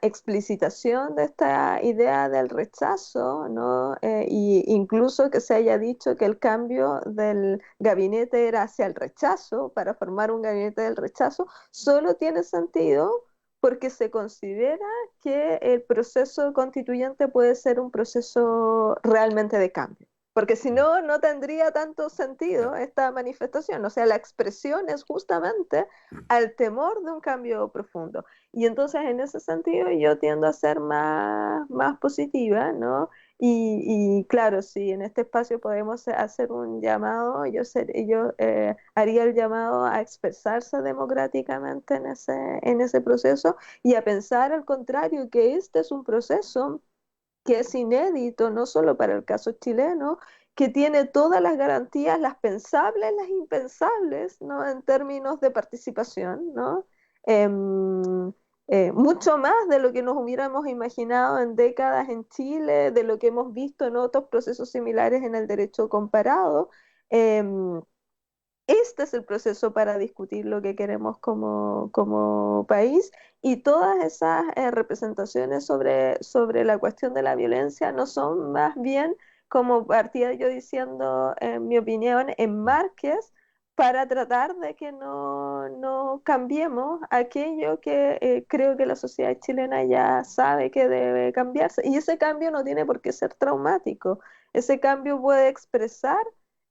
explicitación de esta idea del rechazo, ¿no? Y incluso que se haya dicho que el cambio del gabinete era hacia el rechazo, para formar un gabinete del rechazo, solo tiene sentido porque se considera que el proceso constituyente puede ser un proceso realmente de cambio. Porque si no, no tendría tanto sentido esta manifestación. O sea, la expresión es justamente al temor de un cambio profundo. Y entonces, en ese sentido, yo tiendo a ser más positiva, ¿no? Y claro, si en este espacio podemos hacer un llamado, yo haría el llamado a expresarse democráticamente en ese proceso y a pensar al contrario, que este es un proceso que es inédito, no solo para el caso chileno, que tiene todas las garantías, las pensables, las impensables, ¿no? En términos de participación, ¿no? Mucho más de lo que nos hubiéramos imaginado en décadas en Chile, de lo que hemos visto en otros procesos similares en el derecho comparado. Este es el proceso para discutir lo que queremos como país, y todas esas representaciones sobre la cuestión de la violencia no son más bien, como partía yo diciendo, en mi opinión, enmarques para tratar de que no cambiemos aquello que creo que la sociedad chilena ya sabe que debe cambiarse. Y ese cambio no tiene por qué ser traumático. Ese cambio puede expresar,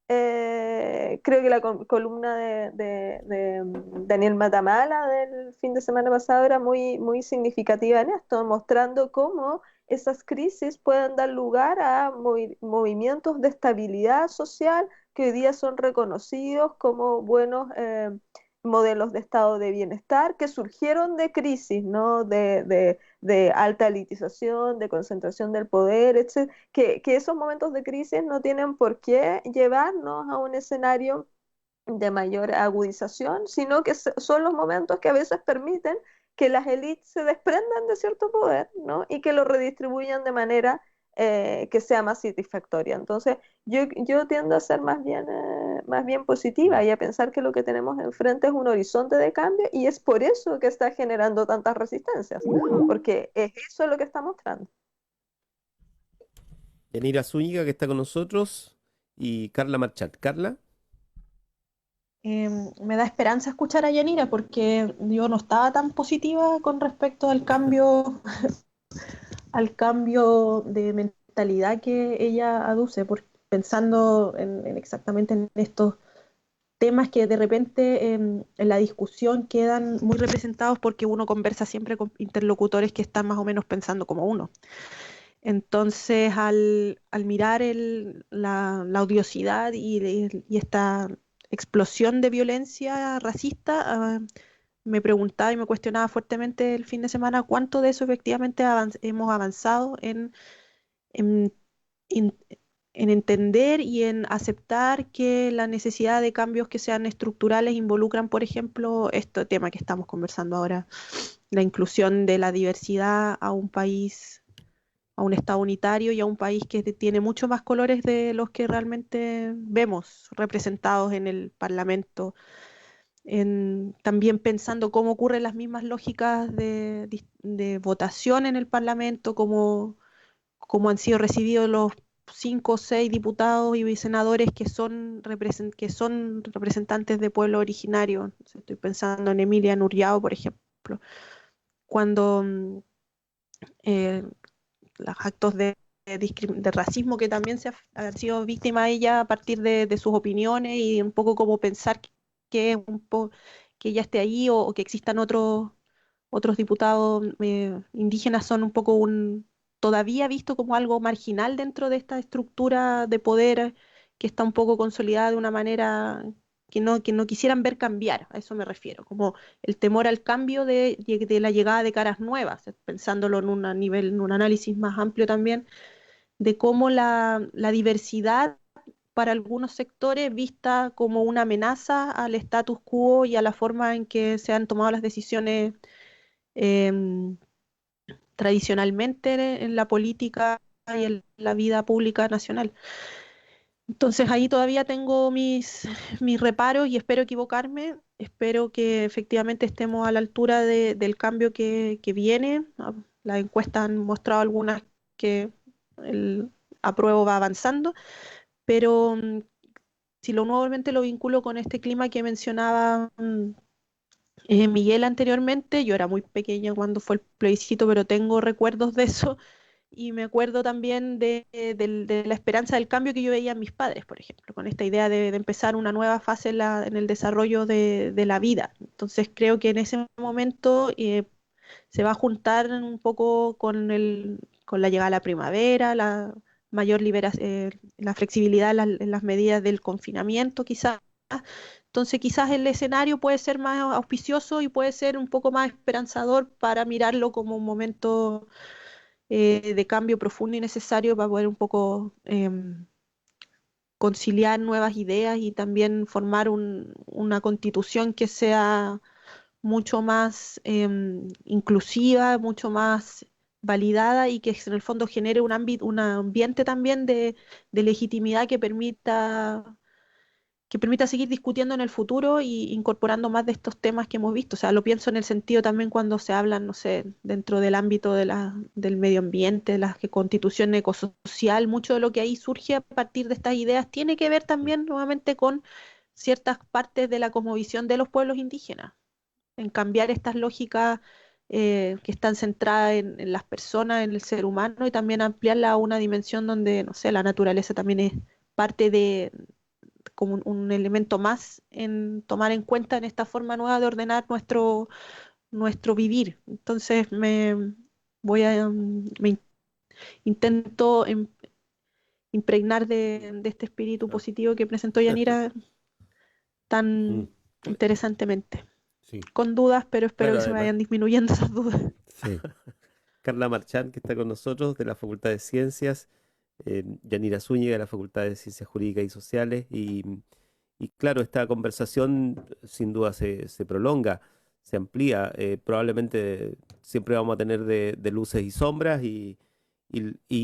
creo que la columna de Daniel Matamala del fin de semana pasado era muy significativa en esto, mostrando cómo esas crisis pueden dar lugar a movimientos de estabilidad social que hoy día son reconocidos como buenos modelos de estado de bienestar que surgieron de crisis, ¿no? De alta elitización, de concentración del poder, etc. Que esos momentos de crisis no tienen por qué llevarnos a un escenario de mayor agudización, sino que son los momentos que a veces permiten que las élites se desprendan de cierto poder, ¿no? Y que lo redistribuyan de manera que sea más satisfactoria. Entonces, yo tiendo a ser más bien positiva y a pensar que lo que tenemos enfrente es un horizonte de cambio, y es por eso que está generando tantas resistencias, porque es eso lo que está mostrando. Yanira Zúñiga, que está con nosotros, y Carla Marchant. Carla. Me da esperanza escuchar a Yanira, porque yo no estaba tan positiva con respecto al cambio de mentalidad que ella aduce, pensando exactamente en estos temas que de repente en la discusión quedan muy representados porque uno conversa siempre con interlocutores que están más o menos pensando como uno. Entonces, al mirar la odiosidad y esta explosión de violencia racista, me preguntaba y me cuestionaba fuertemente el fin de semana cuánto de eso efectivamente hemos avanzado en, en- en entender y en aceptar que la necesidad de cambios que sean estructurales involucran, por ejemplo, este tema que estamos conversando ahora, la inclusión de la diversidad a un país, a un Estado unitario y a un país que tiene mucho más colores de los que realmente vemos representados en el Parlamento, también pensando cómo ocurren las mismas lógicas de votación en el Parlamento, cómo han sido recibidos los 5 o 6 diputados y senadores que son representantes de pueblo originario. Estoy pensando en Emilia Nuriao, por ejemplo, cuando eh, los actos de racismo que también ha sido víctima ella a partir de sus opiniones y un poco como pensar que, que ella esté ahí o que existan otros diputados indígenas son un poco todavía visto como algo marginal dentro de esta estructura de poder que está un poco consolidada de una manera que no quisieran ver cambiar, a eso me refiero, como el temor al cambio de la llegada de caras nuevas, pensándolo en en un análisis más amplio también, de cómo la diversidad para algunos sectores vista como una amenaza al status quo y a la forma en que se han tomado las decisiones em, tradicionalmente en la política y en la vida pública nacional. Entonces ahí todavía tengo mis reparos y espero equivocarme, espero que efectivamente estemos a la altura del cambio que viene. Las encuestas han mostrado algunas que el apruebo va avanzando, pero si lo nuevamente lo vinculo con este clima que mencionaba Miguel anteriormente, yo era muy pequeña cuando fue el plebiscito, pero tengo recuerdos de eso y me acuerdo también de la esperanza del cambio que yo veía en mis padres, por ejemplo, con esta idea de empezar una nueva fase en el desarrollo de la vida. Entonces creo que en ese momento se va a juntar un poco con la llegada de la primavera, la mayor la flexibilidad en las medidas del confinamiento, quizás. Entonces, quizás el escenario puede ser más auspicioso y puede ser un poco más esperanzador para mirarlo como un momento de cambio profundo y necesario para poder un poco conciliar nuevas ideas y también formar una constitución que sea mucho más inclusiva, mucho más validada y que en el fondo genere un ambiente también de legitimidad que permita seguir discutiendo en el futuro y incorporando más de estos temas que hemos visto. O sea, lo pienso en el sentido también cuando se hablan, no sé, dentro del ámbito del medio ambiente, de la constitución ecosocial, mucho de lo que ahí surge a partir de estas ideas tiene que ver también nuevamente con ciertas partes de la cosmovisión de los pueblos indígenas, en cambiar estas lógicas que están centradas en las personas, en el ser humano, y también ampliarla a una dimensión donde, no sé, la naturaleza también es parte como un elemento más en tomar en cuenta en esta forma nueva de ordenar nuestro vivir. Entonces intento impregnar de este espíritu positivo que presentó Yanira Mm, tan interesantemente. sí, Con dudas, pero espero Claro, que se además, vayan disminuyendo esas dudas. sí. Carla Marchán, que está con nosotros de la Facultad de Ciencias, Yanira Zúñiga de la Facultad de Ciencias Jurídicas y Sociales, y claro, esta conversación sin duda se prolonga, se amplía, probablemente siempre vamos a tener de luces y sombras, y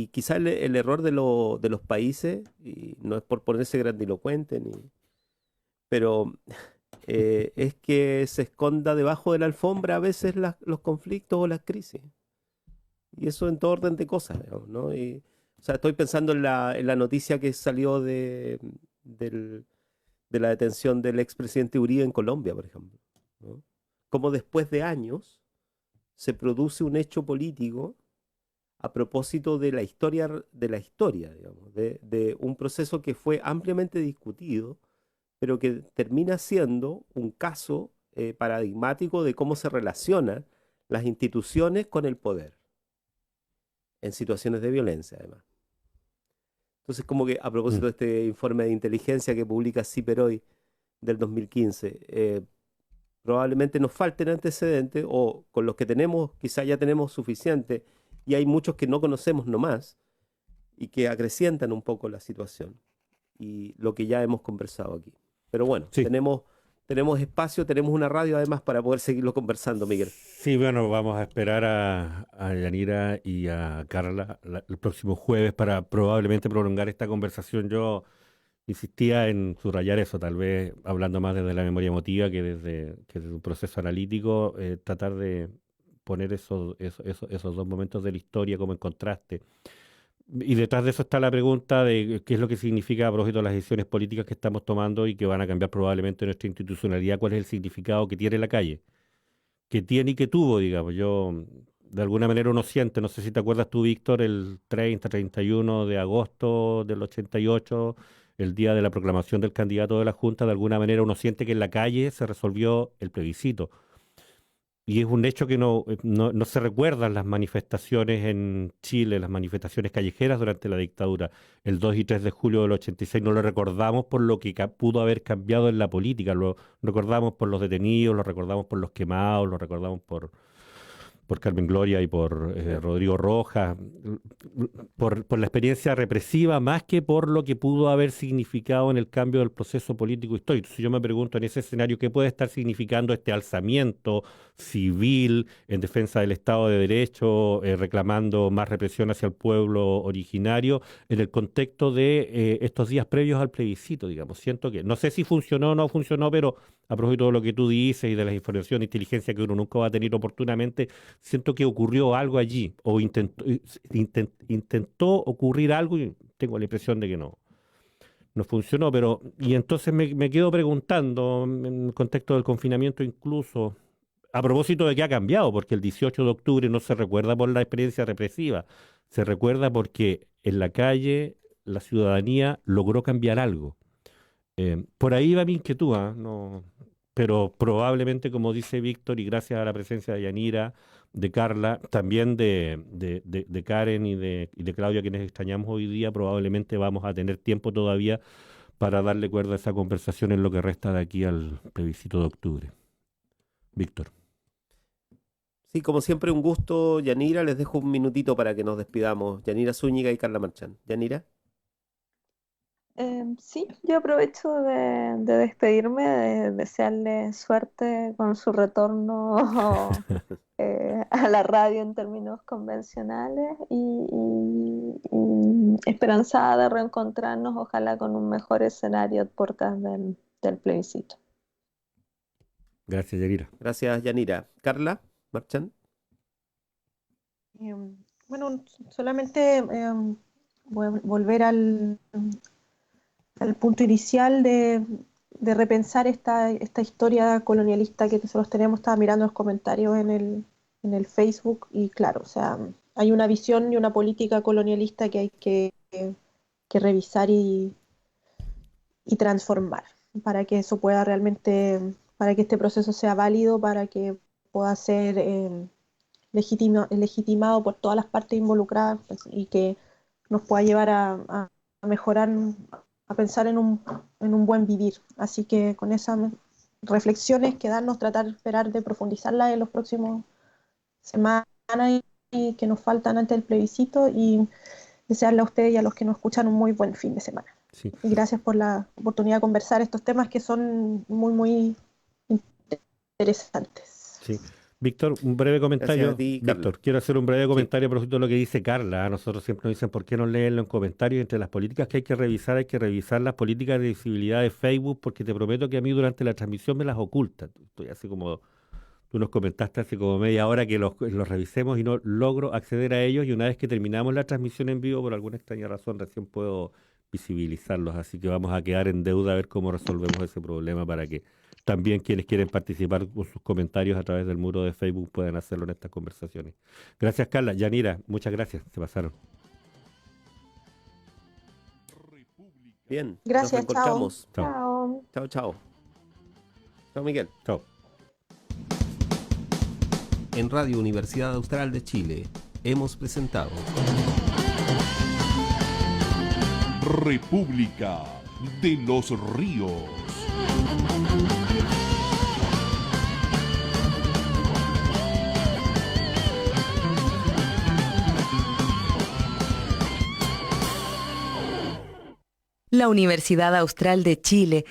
quizá el error de los países, y no es por ponerse grandilocuente, pero es que se esconda debajo de la alfombra a veces los conflictos o las crisis. Y eso en todo orden de cosas, digamos, ¿no? O sea, estoy pensando en la noticia que salió del- de la detención del expresidente Uribe en Colombia, por ejemplo, ¿no? Cómo después de años se produce un hecho político a propósito de la historia, digamos, de un proceso que fue ampliamente discutido, pero que termina siendo un caso paradigmático de cómo se relacionan las instituciones con el poder en situaciones de violencia, además. Entonces, como que a Mm, propósito de este informe de inteligencia que publica CIPER hoy del 2015, probablemente nos falten antecedentes o con los que tenemos quizá ya tenemos suficiente y hay muchos que no conocemos nomás y que acrecientan un poco la situación y lo que ya hemos conversado aquí. Pero bueno, Sí. tenemos espacio, tenemos una radio además para poder seguirlo conversando, Miguel. Sí, bueno, vamos a esperar a Yanira y a Carla el próximo jueves para probablemente prolongar esta conversación. Yo insistía en subrayar eso, tal vez hablando más desde la memoria emotiva que desde un proceso analítico, tratar de poner esos dos momentos de la historia como en contraste. Y detrás de eso está la pregunta de qué es lo que significa a propósito de las decisiones políticas que estamos tomando y que van a cambiar probablemente nuestra institucionalidad, cuál es el significado que tiene la calle, que tiene y que tuvo, digamos. Yo, de alguna manera uno siente, no sé si te acuerdas tú, Víctor, el 31 de agosto del 88, el día de la proclamación del candidato de la Junta, de alguna manera uno siente que en la calle se resolvió el plebiscito. Y es un hecho que no se recuerdan las manifestaciones en Chile, las manifestaciones callejeras durante la dictadura. El 2 y 3 de julio del 86 no lo recordamos por lo que pudo haber cambiado en la política. Lo recordamos por los detenidos, lo recordamos por los quemados, lo recordamos por Carmen Gloria y por Rodrigo Rojas, por la experiencia represiva, más que por lo que pudo haber significado en el cambio del proceso político histórico. Entonces yo me pregunto en ese escenario qué puede estar significando este alzamiento civil en defensa del Estado de Derecho, reclamando más represión hacia el pueblo originario, en el contexto de estos días previos al plebiscito, digamos. Siento que, no sé si funcionó o no funcionó, pero a propósito de lo que tú dices y de la información de inteligencia que uno nunca va a tener oportunamente, siento que ocurrió algo allí, o intentó ocurrir algo y tengo la impresión de que no funcionó, pero y entonces me quedo preguntando, en el contexto del confinamiento incluso, a propósito de que ha cambiado, porque el 18 de octubre no se recuerda por la experiencia represiva, se recuerda porque en la calle la ciudadanía logró cambiar algo. Por ahí va mi inquietud, no, pero probablemente, como dice Víctor, y gracias a la presencia de Yanira, de Carla, también de Karen y de Claudia, quienes extrañamos hoy día, probablemente vamos a tener tiempo todavía para darle cuerda a esa conversación en lo que resta de aquí al plebiscito de octubre. Víctor. Sí, como siempre, un gusto, Yanira. Les dejo un minutito para que nos despidamos. Yanira Zúñiga y Carla Marchán. Yanira. Sí, yo aprovecho de despedirme, de desearle suerte con su retorno a la radio en términos convencionales y esperanzada de reencontrarnos, ojalá con un mejor escenario a puertas del plebiscito. Gracias, Yanira. Gracias, Yanira. Carla Marchán. Bueno, solamente volver al punto inicial de repensar esta historia colonialista que nosotros tenemos. Estaba mirando los comentarios en el Facebook y claro, o sea, hay una visión y una política colonialista que hay que revisar y transformar para que eso pueda realmente, para que este proceso sea válido, para que pueda ser legitimado por todas las partes involucradas, pues, y que nos pueda llevar a mejorar, a pensar en un buen vivir. Así que con esas reflexiones quedarnos, tratar de esperar de profundizarlas en los próximos semanas y que nos faltan antes del plebiscito, y desearle a ustedes y a los que nos escuchan un muy buen fin de semana. Sí. Y gracias por la oportunidad de conversar estos temas que son muy, muy interesantes. Sí. Víctor, un breve comentario. Gracias a ti, Carla. Víctor, quiero hacer un breve comentario a propósito de lo que dice Carla. A nosotros siempre nos dicen por qué no leerlo en comentarios. Entre las políticas que hay que revisar las políticas de visibilidad de Facebook, porque te prometo que a mí durante la transmisión me las ocultan. Estoy así como, tú nos comentaste hace como media hora que los revisemos y no logro acceder a ellos, y una vez que terminamos la transmisión en vivo, por alguna extraña razón, recién puedo visibilizarlos. Así que vamos a quedar en deuda a ver cómo resolvemos ese problema para que también quienes quieren participar con sus comentarios a través del muro de Facebook puedan hacerlo en estas conversaciones. Gracias, Carla. Yanira, muchas gracias. Se pasaron. Bien. Gracias, nos encontramos. Chao. Chao, chao. Chao, Miguel. Chao. En Radio Universidad Austral de Chile hemos presentado República de los Ríos. La Universidad Austral de Chile